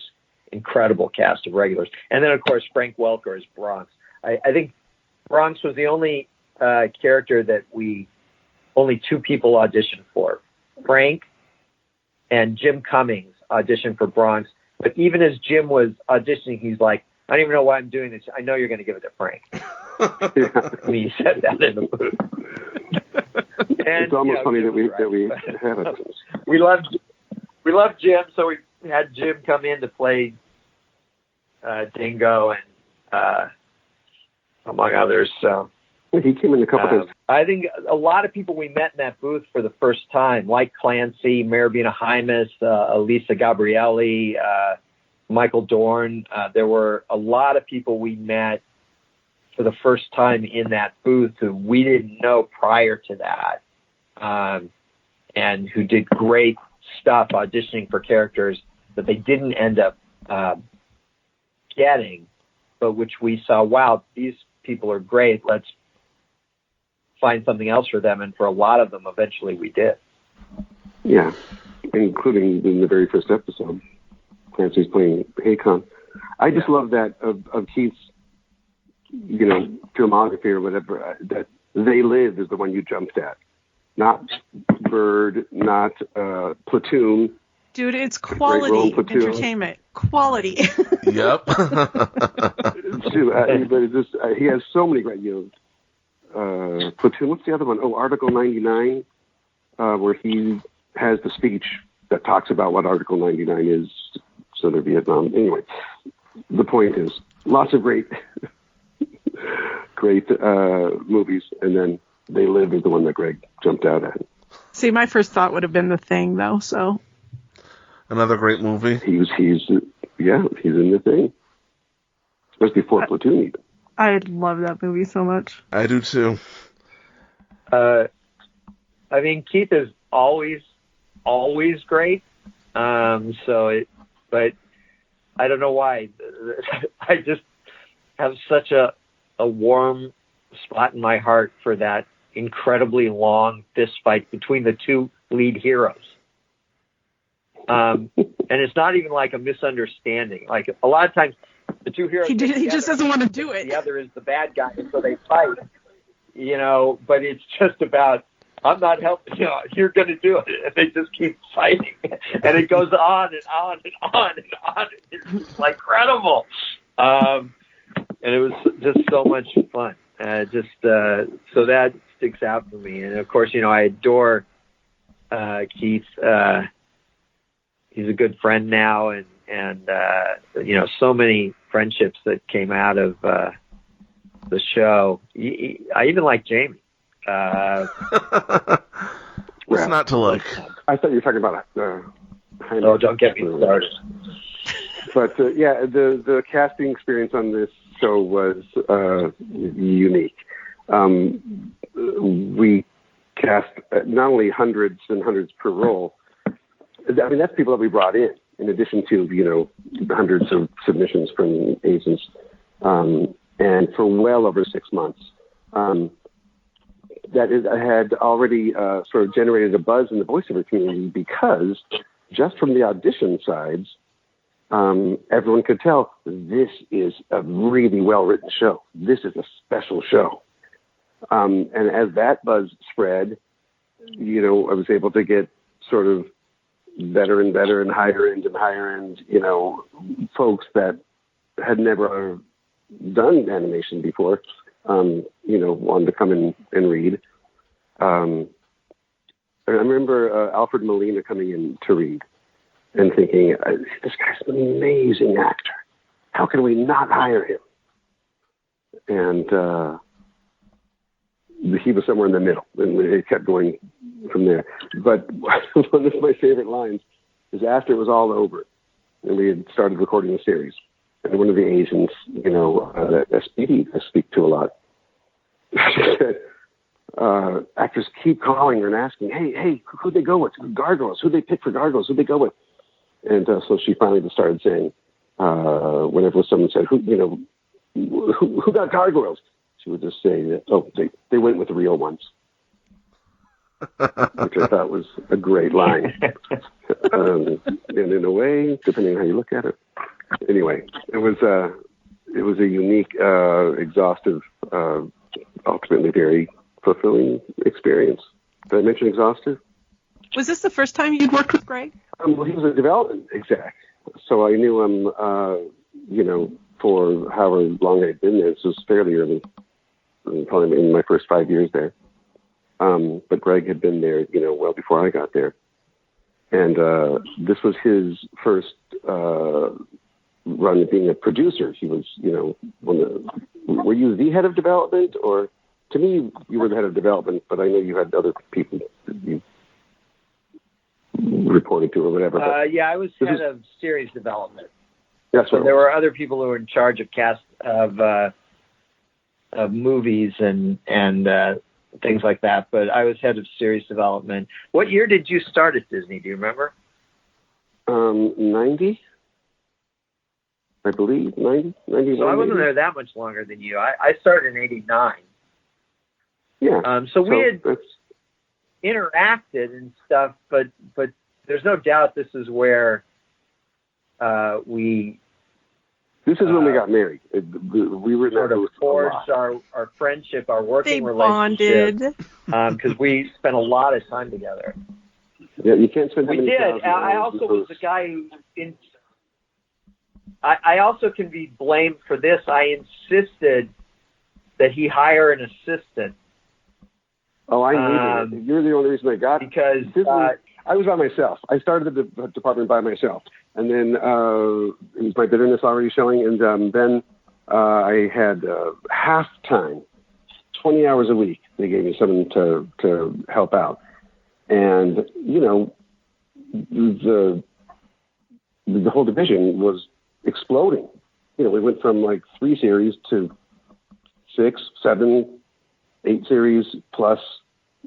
incredible cast of regulars. And then, of course, Frank Welker as Bronx. I think Bronx was the only character that only two people auditioned for. Frank and Jim Cummings auditioned for Bronx. But even as Jim was auditioning, he's like, "I don't even know why I'm doing this. I know you're going to give it to Frank." I mean, he said that in the booth. And, it's almost funny that we have it. We loved Jim, so we had Jim come in to play Dingo and among others. So he came in a couple times. I think a lot of people we met in that booth for the first time, like Clancy, Maribina Hymas, Elisa Gabrielli, Michael Dorn. There were a lot of people we met for the first time in that booth who we didn't know prior to that, and who did great stuff auditioning for characters that they didn't end up getting, but which we saw, wow, these people are great. Let's find something else for them. And for a lot of them, eventually we did. Yeah, including in the very first episode, Clancy's playing Haycon. I just love that of Keith's, filmography or whatever, that They Live is the one you jumped at. Not Bird, not Platoon. Dude, it's quality entertainment. Quality. Yep. But it's just, he has so many great, Platoon. What's the other one? Oh, Article 99, where he has the speech that talks about what Article 99 is, so they're Vietnam. Anyway, the point is, lots of great movies, and then They Live is the one that Greg jumped out at. See, my first thought would have been The Thing, though, so... Another great movie. He's in The Thing. Especially before Platoon, even. I love that movie so much. I do too. I mean, Keith is always great. But I don't know why. I just have such a warm spot in my heart for that incredibly long fist fight between the two lead heroes. And it's not even like a misunderstanding. Like a lot of times, the two heroes. He just doesn't want to do it. The other is the bad guy, and so they fight. But it's just about, I'm not helping. You're going to do it, and they just keep fighting, and it goes on and on and on and on. It's like incredible, and it was just so much fun. So that sticks out for me, and of course, I adore Keith. He's a good friend now, and so many friendships that came out of the show. I even like Jamie. What's not to like? I thought you were talking about. Oh, don't get me started. But the casting experience on this show was unique. We cast not only hundreds and hundreds per role. I mean, that's people that we brought in addition to, hundreds of submissions from agents, and for well over 6 months. That had already sort of generated a buzz in the voiceover community because just from the audition sides, everyone could tell this is a really well-written show. This is a special show. And as that buzz spread, I was able to get sort of better and better and higher end, folks that had never done animation before, wanted to come in and read. And I remember Alfred Molina coming in to read and thinking, this guy's an amazing actor. How can we not hire him? And he was somewhere in the middle, and it kept going from there. But one of my favorite lines is after it was all over, and we had started recording the series. And one of the agents, that SPD I speak to a lot, she said, actors keep calling her and asking, hey, who'd they go with? Gargoyles. Who'd they pick for Gargoyles? Who'd they go with? And so she finally just started saying, whenever someone said, who got Gargoyles? She would just say, they went with the real ones. Which I thought was a great line. And in a way, depending on how you look at it. Anyway, it was a unique, exhaustive, ultimately very fulfilling experience. Did I mention exhaustive? Was this the first time you'd worked with Greg? Well, he was a development exec, so I knew him, for however long I'd been there. This was fairly early, probably in my first 5 years there. But Greg had been there, well before I got there. And this was his first run being a producer. He was, were you the head of development? Or to me, you were the head of development, but I know you had other people that you reported to or whatever. I was head of series development. That's right. There were other people who were in charge of cast of movies and things like that, but I was head of series development. What year did you start at Disney? Do you remember? 90, I believe, 90. So I wasn't there that much longer than you. I started in 89. Yeah. So we had interacted and stuff, but there's no doubt this is where we... This is when we got married. We were sort of forged our friendship, our working relationship. They bonded. Because we spent a lot of time together. Yeah, you can't spend. We did. I also was the guy who. I also can be blamed for this. I insisted that he hire an assistant. Oh, I needed it. You're the only reason I got it. Because I was by myself. I started the department by myself. And then it was my bitterness already showing. And then I had half time, 20 hours a week. They gave me someone to help out. And, the whole division was exploding. We went from like 3 series to 6, 7, 8 series plus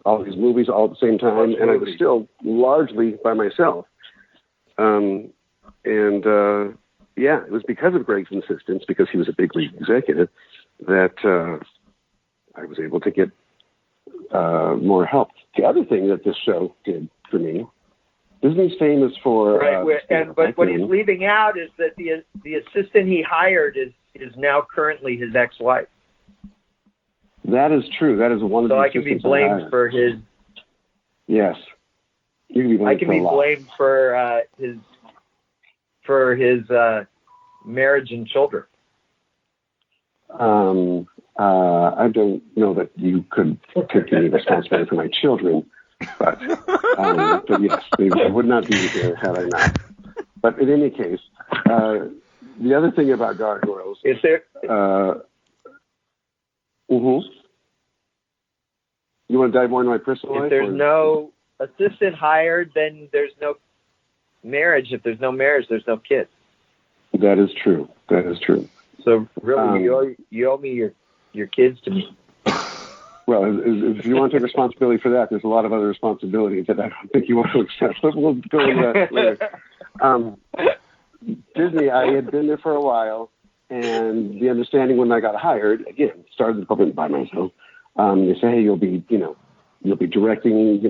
all these movies all at the same time. And I was still largely by myself. It was because of Greg's insistence, because he was a big league executive, that I was able to get more help. The other thing that this show did for me, Disney's famous for... But what he's leaving out is that the assistant he hired is now currently his ex-wife. That is true. That is one of the... So I can be blamed for his... Yes. You can be blamed I can be blamed for his marriage and children. I don't know that you could take any responsibility for my children, but yes, they would not be here had I not. But in any case, the other thing about Gargoyles is there. You want to dive more into my personal life? If there's no assistant hired, then there's no marriage. If there's no marriage, there's no kids. That is true. That is true. So really, you owe me your kids to me. Well, if you want to take responsibility for that, there's a lot of other responsibilities that I don't think you want to accept. But we'll go into that later. Disney, I had been there for a while, and the understanding when I got hired, again, started the department by myself. They say, hey, you'll be directing,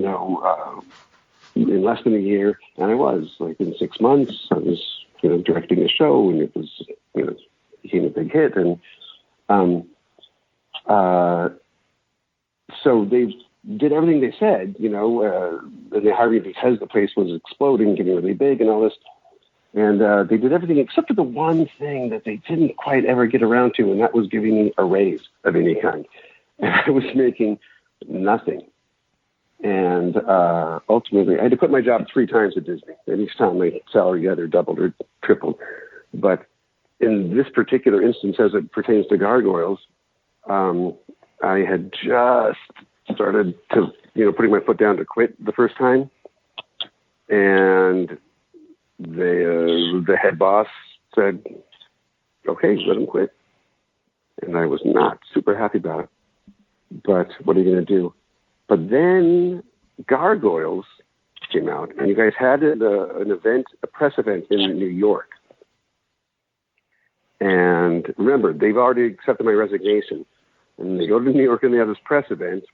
in less than a year, and I was like in 6 months. I was, directing the show, and it was, became a big hit, and so they did everything they said, and they hired me because the place was exploding, getting really big, and all this, and they did everything except for the one thing that they didn't quite ever get around to, and that was giving me a raise of any kind. And I was making nothing. And ultimately, I had to quit my job 3 times at Disney. And each time my salary either doubled or tripled. But in this particular instance, as it pertains to Gargoyles, I had just started to, putting my foot down to quit the first time. And the head boss said, okay, let him quit. And I was not super happy about it. But what are you going to do? But then Gargoyles came out, and you guys had an event, a press event in New York. And remember, they've already accepted my resignation. And they go to New York and they have this press event.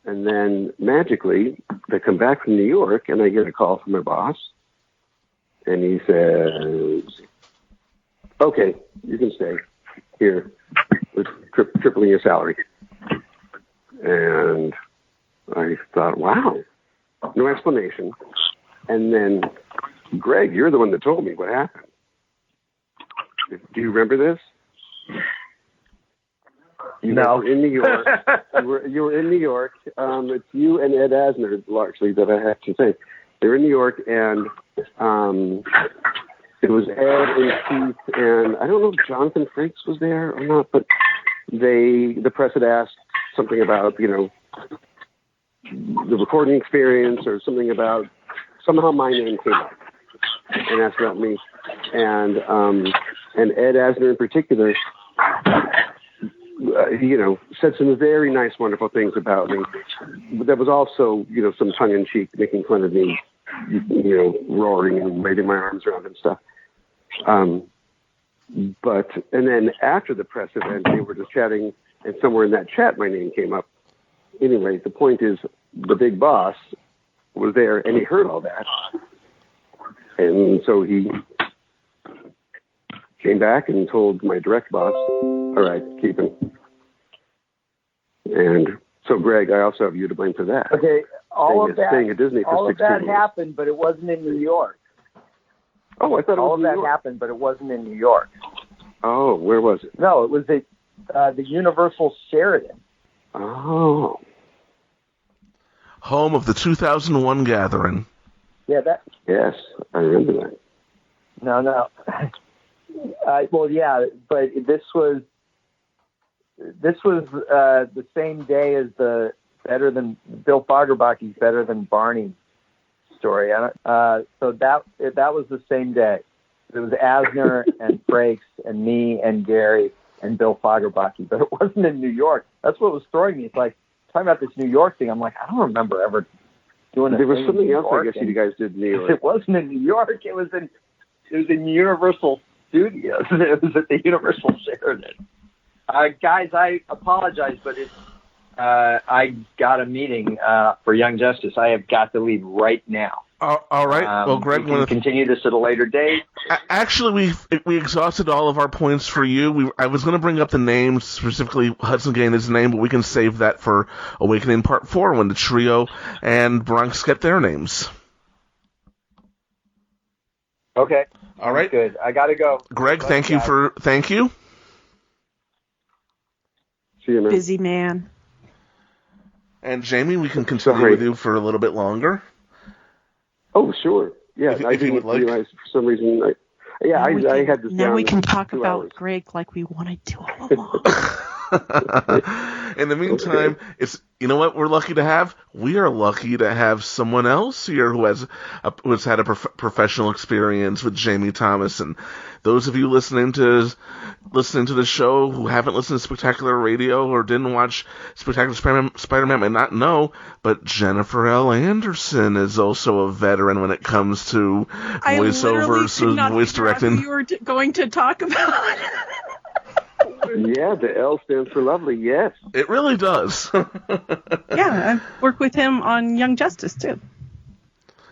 And then magically, they come back from New York, and I get a call from my boss. And he says, okay, you can stay here. We're tripling your salary. And I thought, wow, no explanation. And then, Greg, you're the one that told me what happened. Do you remember this? No. You were in New York. you were in New York. It's you and Ed Asner, largely, that I have to say. They were in New York, and it was Ed and Keith, and I don't know if Jonathan Frakes was there or not, but the press had asked something about, the recording experience or something about, somehow my name came up and asked about me. And Ed Asner in particular, said some very nice, wonderful things about me. But there was also, some tongue-in-cheek making fun of me, roaring and waving my arms around and stuff. And then after the press event, they were just chatting, and somewhere in that chat, my name came up. Anyway, the point is, the big boss was there, and he heard all that. And so he came back and told my direct boss, all right, keep him. And so, Greg, I also have you to blame for that. Okay, staying at Disney for all 16 of that years. happened, but it wasn't in New York. Oh, I thought all it was of that New York. happened, but it wasn't in New York. Oh, where was it? No, it was the Universal Sheridan. Oh. Home of the 2001 gathering. Yeah, Yes, I remember that. No. Well, yeah, but this was the same day as the Bill Fagerbakk's Better Than Barney story. So that was the same day. It was Asner and Frakes and me and Gary and Bill Fagerbacke, but it wasn't in New York. That's what was throwing me. It's like, talking about this New York thing, I'm like, I don't remember ever doing There was thing something in else York, I guess you guys did in New York. It wasn't in New York. It was in Universal Studios. It was at the Universal Sheridan. Guys, I apologize, but I got a meeting for Young Justice. I have got to leave right now. All right. Well, Greg, we can continue this at a later date. Actually, we exhausted all of our points for you. I was going to bring up the names, specifically Hudson Gaines' name, but we can save that for Awakening Part 4 when the trio and Bronx get their names. Okay. All right. Good. I got to go. Greg, thank you. See you, man. Busy man. And Jamie, we can continue with you for a little bit longer. Oh, sure. Yeah, If I you didn't would like. realize for some reason. I had this. Now we can talk 2 about hours. Greg like we wanted to all along. In the meantime, you know what we're lucky to have? We are lucky to have someone else here who has had a professional experience with Jamie Thomason. Those of you listening to the show who haven't listened to Spectacular Radio or didn't watch Spectacular Spider-Man may not know, but Jennifer L. Anderson is also a veteran when it comes to voiceovers and voice directing. You were going to talk about. Yeah, the L stands for lovely, yes. It really does. Yeah, I work with him on Young Justice, too.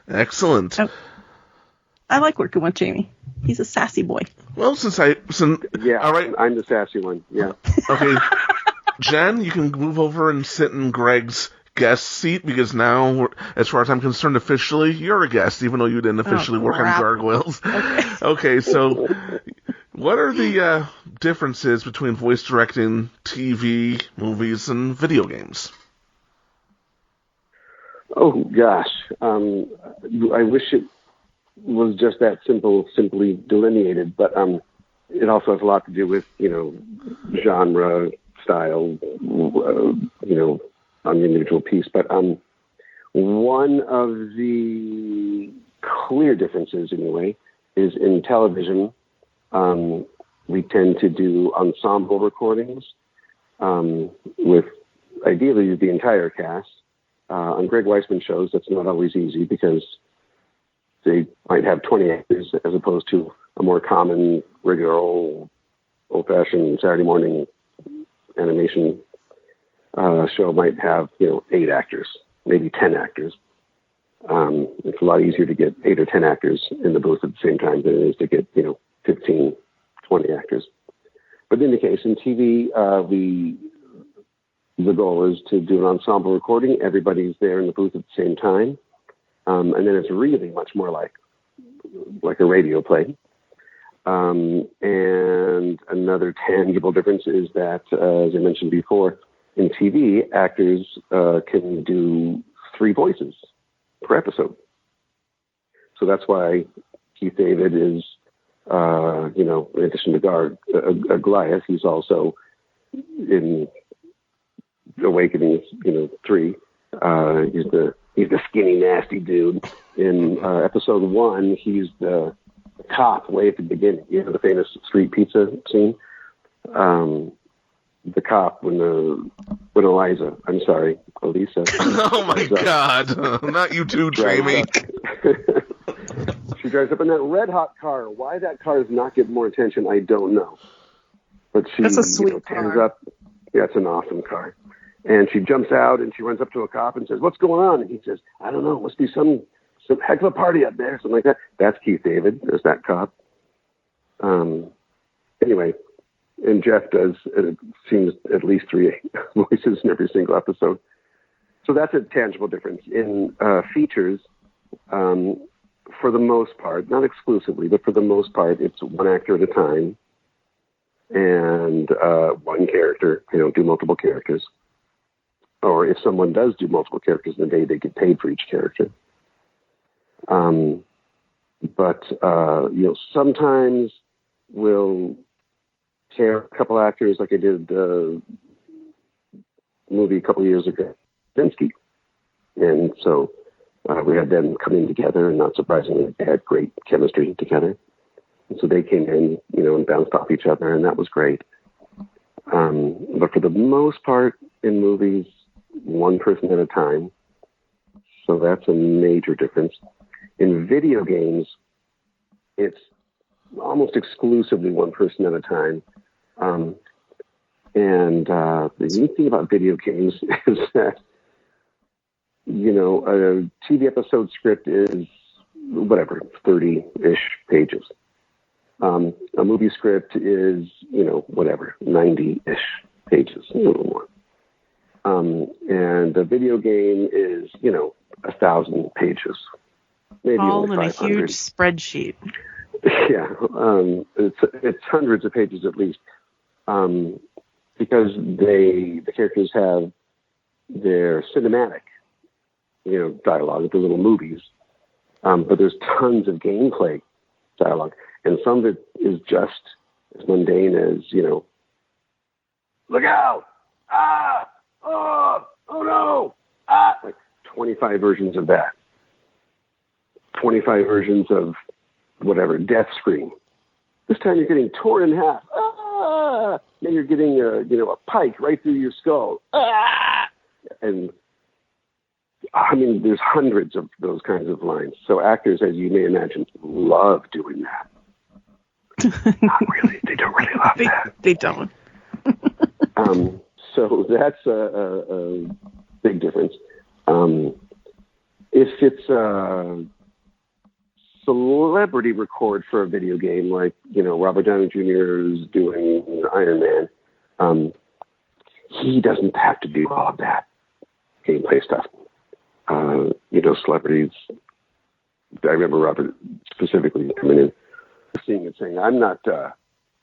Excellent. I like working with Jamie. He's a sassy boy. Well, Yeah, all right. I'm the sassy one, yeah. Okay, Jen, you can move over and sit in Greg's guest seat, because now, as far as I'm concerned, officially, you're a guest, even though you didn't officially work on Gargoyles. Okay, so what are the differences between voice directing TV, movies, and video games? Oh, gosh. I wish it was just that simply delineated, but it also has a lot to do with, genre, style, on the individual piece. But one of the clear differences anyway is in television. We tend to do ensemble recordings with ideally the entire cast. On Greg Weisman shows, that's not always easy because they might have 20 actors as opposed to a more common, regular, old-fashioned Saturday morning animation show might have, 8 actors, maybe 10 actors. It's a lot easier to get 8 or 10 actors in the booth at the same time than it is to get, 15, 20 actors. But in the case, in TV, the goal is to do an ensemble recording. Everybody's there in the booth at the same time. And then it's really much more like a radio play. And another tangible difference is that, as I mentioned before, in TV, actors can do 3 voices per episode. So that's why Keith David is, in addition to Goliath, he's also in Awakening, 3. He's the skinny, nasty dude. In episode 1, he's the cop way at the beginning. The famous street pizza scene. The cop when Elisa. Oh my God! Not you too, Jamie. She drives up in that red hot car. Why that car does not get more attention, I don't know. But she That's a sweet car. up. Yeah, it's an awesome car. And she jumps out and she runs up to a cop and says, "What's going on?" And he says, "I don't know. Must be some heck of a party up there," something like that. That's Keith David. There's that cop. Anyway, and Jeff does, it seems, at least 3 voices in every single episode. So that's a tangible difference. In features, for the most part, not exclusively, but for the most part, it's 1 actor at a time and 1 character. They don't do multiple characters. Or if someone does do multiple characters in a day, they get paid for each character. But sometimes we'll pair a couple actors, like I did a movie a couple of years ago, Vinsky. And so we had them coming together, and not surprisingly, they had great chemistry together. And so they came in, and bounced off each other, and that was great. But for the most part, in movies, 1 person at a time. So that's a major difference. In video games, it's almost exclusively 1 person at a time. The unique thing about video games is that, a TV episode script is, 30-ish pages. A movie script is, 90-ish pages, a little more. And a video game is, 1,000 pages. Maybe all only in a 500. huge spreadsheet. Yeah, it's hundreds of pages at least, because the characters have their cinematic, dialogue, the little movies, but there's tons of gameplay dialogue, and some of it is just as mundane as look out, oh no, like 25 versions of that, 25 versions of whatever, death scream. This time you're getting torn in half. Then you're getting a pike right through your skull. And there's hundreds of those kinds of lines. So actors, as you may imagine, love doing that. Not really. They don't really love that. They don't. So that's a big difference. If it's a celebrity record for a video game, like, Robert Downey Jr. is doing Iron Man, he doesn't have to do all of that gameplay stuff. Celebrities, I remember Robert specifically coming in, seeing it, saying, "I'm not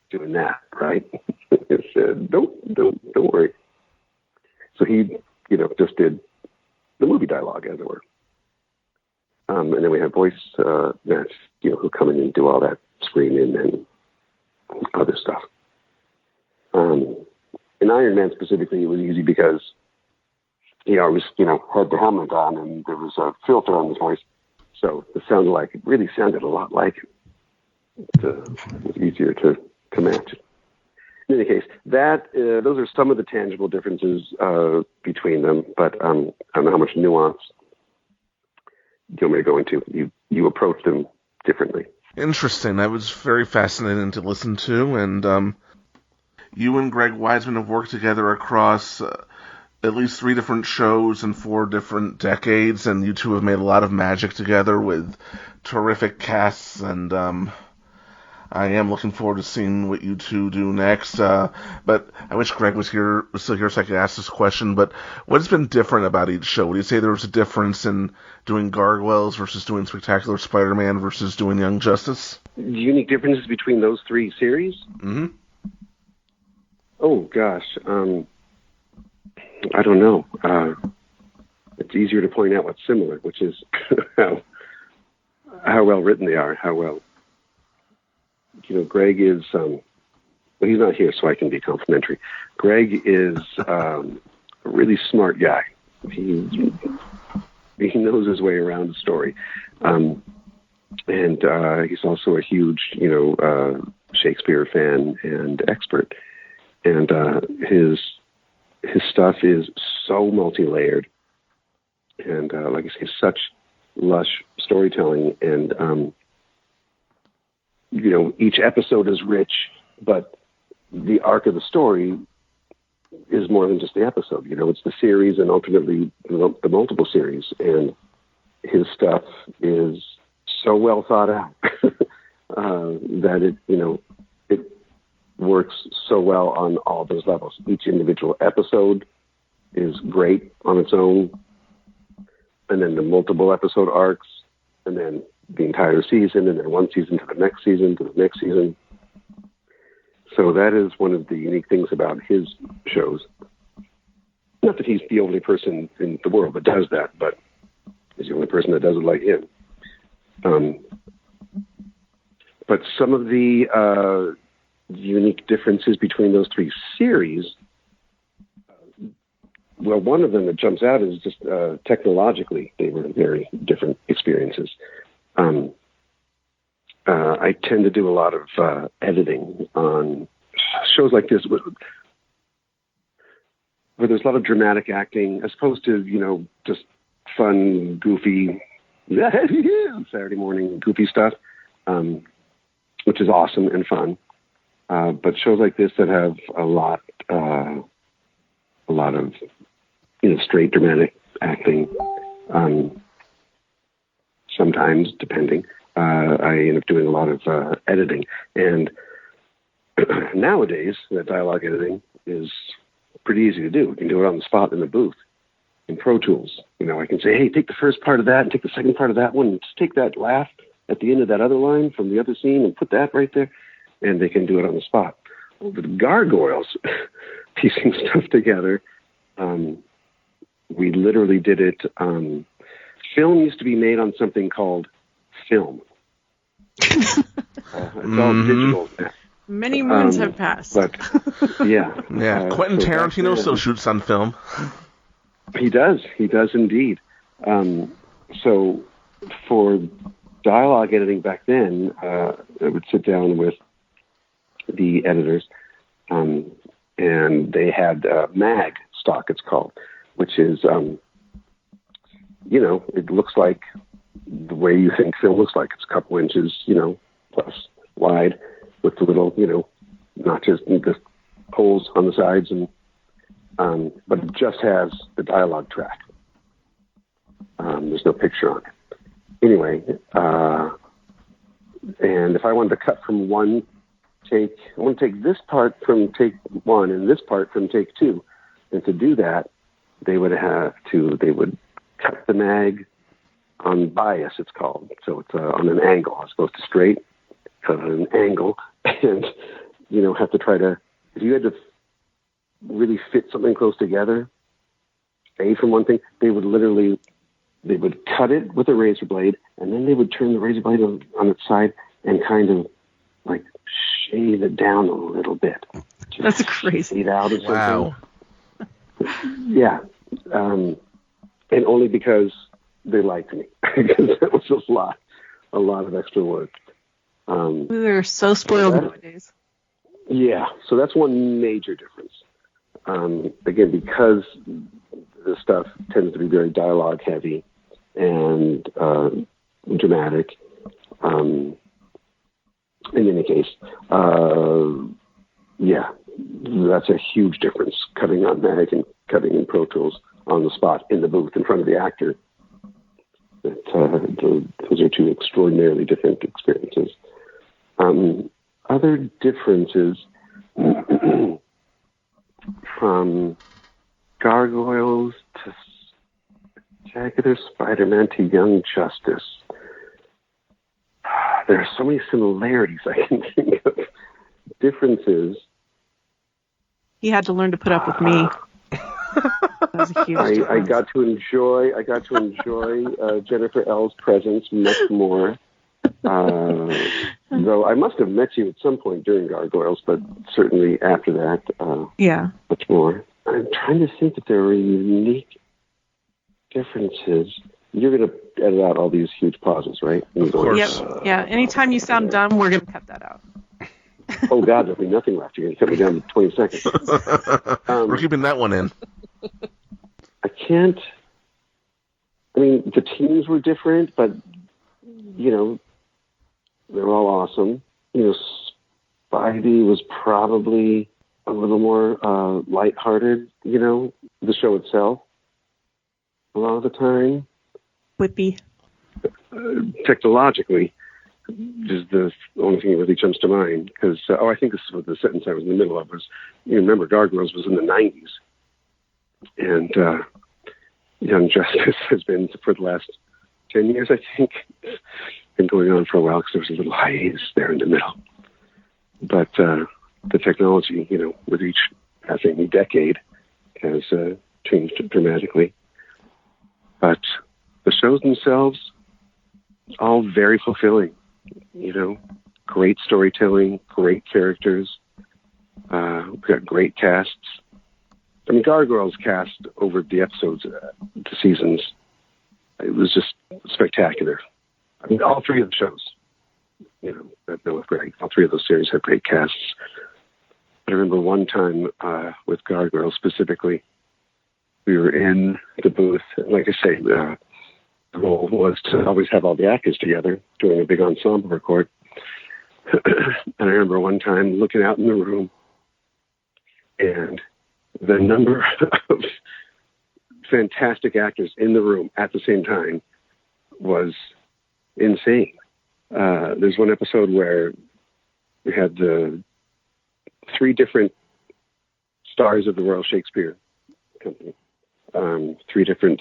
doing that, right?" He said, don't worry. So he, just did the movie dialogue, as it were. And then we have voice match, who come in and do all that screaming and other stuff. In Iron Man specifically, it was easy because he always, had the helmet on and there was a filter on his voice. So it really sounded a lot like it. It was easier to match it. In any case, those are some of the tangible differences between them, but I don't know how much nuance you want me to go into. You approach them differently. Interesting. That was very fascinating to listen to, and you and Greg Weisman have worked together across at least 3 different shows in 4 different decades, and you two have made a lot of magic together with terrific casts, and I am looking forward to seeing what you two do next. But I wish Greg was still here so I could ask this question, but what has been different about each show? Would you say there was a difference in doing Gargoyles versus doing Spectacular Spider-Man versus doing Young Justice? Unique differences between those 3 series? Mm-hmm. Oh, gosh. I don't know. It's easier to point out what's similar, which is how well written they are, how well. Greg is, well, he's not here, so I can be complimentary. Greg is a really smart guy. He knows his way around the story. And he's also a huge, Shakespeare fan and expert. And his stuff is so multi-layered. And like I say, such lush storytelling. And, each episode is rich, but the arc of the story is more than just the episode. It's the series and ultimately the multiple series. And his stuff is so well thought out that it works so well on all those levels. Each individual episode is great on its own, and then the multiple episode arcs, and then the entire season, and then one season to the next season to the next season. So that is one of the unique things about his shows. Not that he's the only person in the world that does that, but he's the only person that does it like him. But some of the unique differences between those 3 series, well, one of them that jumps out is just technologically, they were very different experiences. I tend to do a lot of editing on shows like this where there's a lot of dramatic acting as opposed to, just fun, goofy, Saturday morning goofy stuff, which is awesome and fun. But shows like this that have a lot of, straight dramatic acting, sometimes, depending, I end up doing a lot of editing. And nowadays, the dialogue editing is pretty easy to do. You can do it on the spot in the booth in Pro Tools. I can say, hey, take the first part of that and take the second part of that one and just take that laugh at the end of that other line from the other scene and put that right there. And they can do it on the spot. With the Gargoyles, piecing stuff together, we literally did it. Film used to be made on something called film. It's all digital now. Many moons have passed. But, yeah. Quentin Tarantino still shoots on film. He does indeed. So for dialogue editing back then, I would sit down with the editors, and they had mag stock, it's called, which is, it looks like the way you think film looks like. It's a couple inches, plus wide with the little, notches and the holes on the sides, and but it just has the dialogue track. There's no picture on it. Anyway, and if I wanted to cut from one take, I want to take this part from take 1 and this part from take 2. And to do that, they would cut the mag on bias, it's called. So it's on an angle as opposed to straight, cut on an angle. And, have to try to, if you had to really fit something close together, say from one thing, they would cut it with a razor blade, and then they would turn the razor blade on its side and kind of like shave it down a little bit. That's crazy. It out or something. Wow. Yeah. And only because they liked me because that was a lot of extra work. They're so spoiled nowadays. Yeah, so that's one major difference. Again, because the stuff tends to be very dialogue heavy and dramatic. In any case, yeah, that's a huge difference. Cutting on Mac and cutting in Pro Tools on the spot in the booth in front of the actor. Those are two extraordinarily different experiences. Other differences from Gargoyles to Jagged Spider-Man to Young Justice. There are so many similarities I can think of. Differences. He had to learn to put up with me. That was a huge difference. I got to enjoy Jennifer L's presence much more. Though I must have met you at some point during Gargoyles, but certainly after that, much more. I'm trying to think that there are unique differences. You're going to edit out all these huge pauses, right? Of course. Yep. Yeah. Anytime you sound dumb, we're going to cut that out. Oh, God, there'll be nothing left. You're going to cut me down to 20 seconds. We're keeping that one in. I can't... I mean, the teams were different, but, you know, they're all awesome. You know, Spidey was probably a little more lighthearted, you know, the show itself, a lot of the time. Whippy. Technologically, is the only thing that really jumps to mind. Because, I think this is what the sentence I was in the middle of was, you remember, Gargoyles was in the 90s. And Young Justice has been, for the last 10 years, I think, been going on for a while because there was a little hiatus there in the middle. But the technology, you know, with each passing decade has changed dramatically. But the shows themselves, all very fulfilling. You know, great storytelling, great characters. We've got great casts. I mean, Gargoyles cast over the episodes, the seasons. It was just spectacular. I mean, all three of the shows, you know, all three of those series have great casts. I remember one time with Gargoyles specifically, we were in the booth. Like I say, the goal was to always have all the actors together doing a big ensemble record. And I remember one time looking out in the room, and the number of fantastic actors in the room at the same time was insane. There's one episode where we had the three different stars of the Royal Shakespeare Company, three different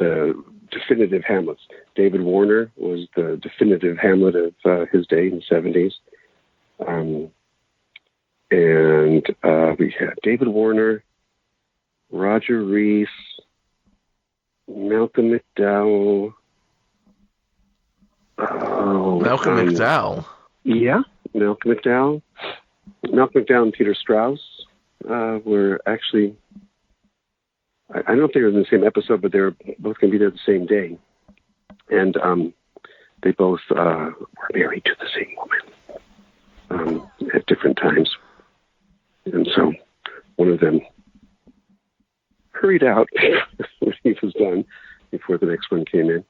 definitive Hamlets. David Warner was the definitive Hamlet of his day in the 70s. And we had David Warner, Roger Rees, Malcolm McDowell. Malcolm McDowell? Yeah, Malcolm McDowell. Malcolm McDowell and Peter Strauss were actually... I don't know if they were in the same episode, but they were both going to be there the same day. And they both were married to the same woman at different times. And so one of them hurried out when he was done before the next one came in.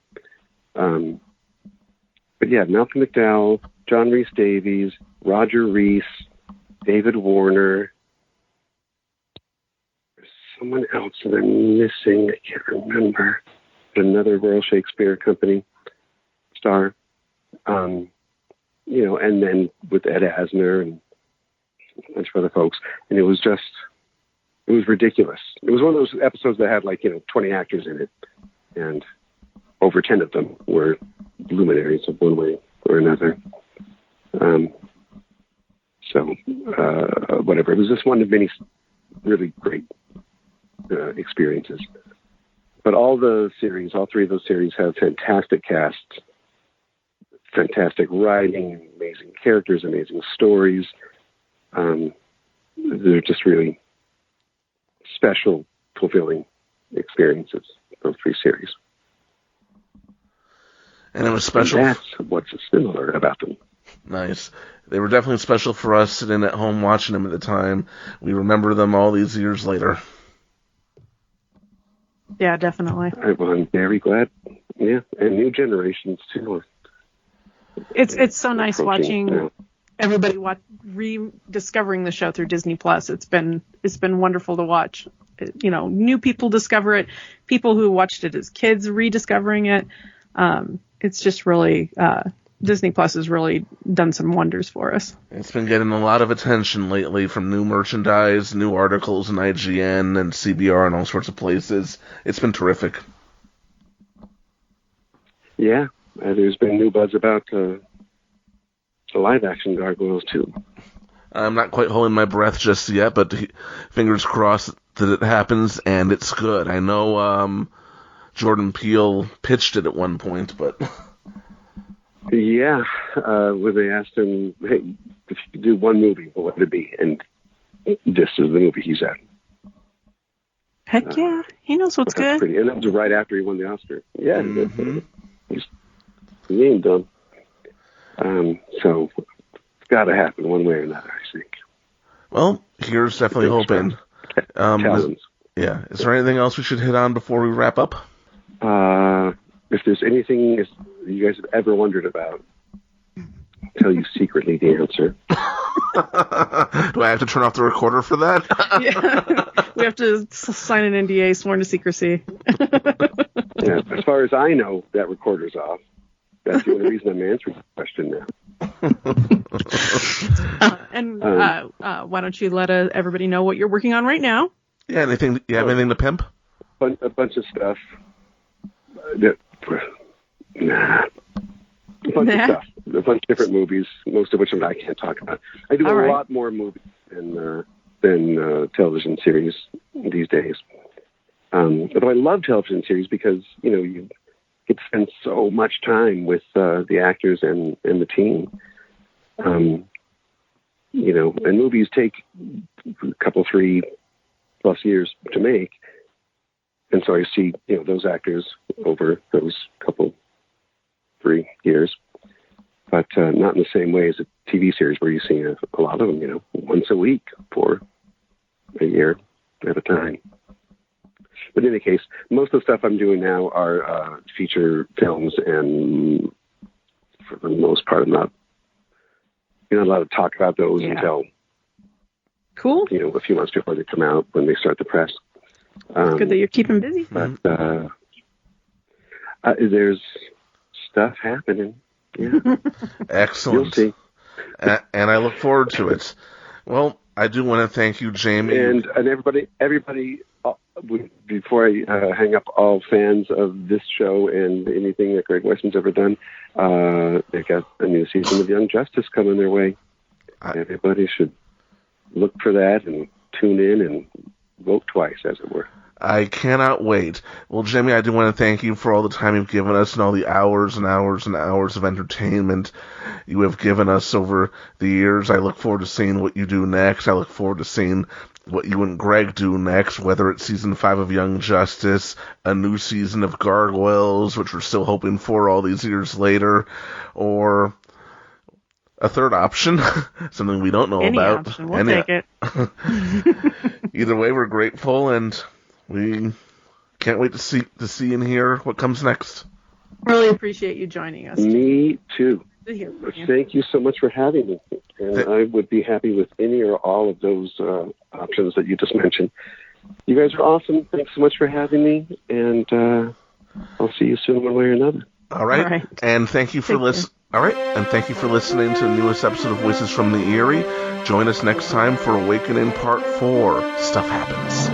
But yeah, Malcolm McDowell, John Rhys Davies, Roger Rees, David Warner. There's someone else that I'm missing. I can't remember. Another Royal Shakespeare Company star. You know, and then with Ed Asner and a bunch of other folks. And it was ridiculous. It was one of those episodes that had 20 actors in it. And over 10 of them were luminaries of one way or another. Whatever. It was just one of many really great experiences. But all the series, all three of those series have fantastic casts, fantastic writing, amazing characters, amazing stories. They're just really special, fulfilling experiences, those three series. And it was special. And that's what's similar about them. Nice. They were definitely special for us sitting at home watching them at the time. We remember them all these years later. Yeah, definitely. Well, I'm very glad. Yeah, and new generations too. It's so nice Approaching, watching everybody rediscovering the show through Disney Plus. It's been wonderful to watch. New people discover it, people who watched it as kids rediscovering it. It's just really Disney Plus has really done some wonders for us. It's been getting a lot of attention lately from new merchandise, new articles in IGN and CBR and all sorts of places. It's been terrific. Yeah, there's been new buzz about the live-action Gargoyles, too. I'm not quite holding my breath just yet, but fingers crossed that it happens and it's good. I know Jordan Peele pitched it at one point, but... Yeah, when they asked him, hey, if you could do one movie, what would it be? And this is the movie he's at. Heck yeah, he knows what's good. Pretty, and that was right after he won the Oscar. Yeah, he ain't done. So it's got to happen one way or another, I think. Well, here's definitely hoping. Is there anything else we should hit on before we wrap up? If there's anything you guys have ever wondered about, I'll tell you secretly the answer. Do I have to turn off the recorder for that? Yeah, we have to sign an NDA, sworn to secrecy. Yeah, as far as I know, that recorder's off. That's the only reason I'm answering the question now. Why don't you let everybody know what you're working on right now? Yeah, anything? You have anything to pimp? A bunch of stuff. A bunch of stuff. A bunch of different movies, most of which I can't talk about. I do a lot more movies than television series these days. Although I love television series because, you get to spend so much time with the actors and the team. And movies take a couple, 3+ years to make. And so I see, those actors over those couple, 3 years, but not in the same way as a TV series where you see a lot of them, once a week for a year at a time. But in any case, most of the stuff I'm doing now are feature films, and for the most part, you're not allowed to talk about those until a few months before they come out when they start the press. It's good that you're keeping busy. But there's stuff happening. Yeah. Excellent. You'll see. And I look forward to it. Well, I do want to thank you, Jamie. And everybody, before I hang up, all fans of this show and anything that Greg Weisman's ever done, they've got a new season of Young Justice coming their way. Everybody should look for that and tune in and vote twice, as it were. I cannot wait. Well, Jamie, I do want to thank you for all the time you've given us and all the hours and hours and hours of entertainment you have given us over the years. I look forward to seeing what you do next. I look forward to seeing what you and Greg do next, whether it's season 5 of Young Justice, a new season of Gargoyles, which we're still hoping for all these years later, or a third option, something we don't know Any about. Option. We'll take it. Either way, we're grateful, and we can't wait to see and hear what comes next. Really appreciate you joining us. Me too. You. Thank you so much for having me. And I would be happy with any or all of those options that you just mentioned. You guys are awesome. Thanks so much for having me, and I'll see you soon one way or another. All right. And thank you for listening. All right, and thank you for listening to the newest episode of Voices from the Eyrie. Join us next time for Awakening Part 4, Stuff Happens.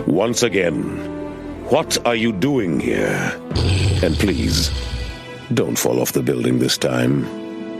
Once again, what are you doing here? And please, don't fall off the building this time.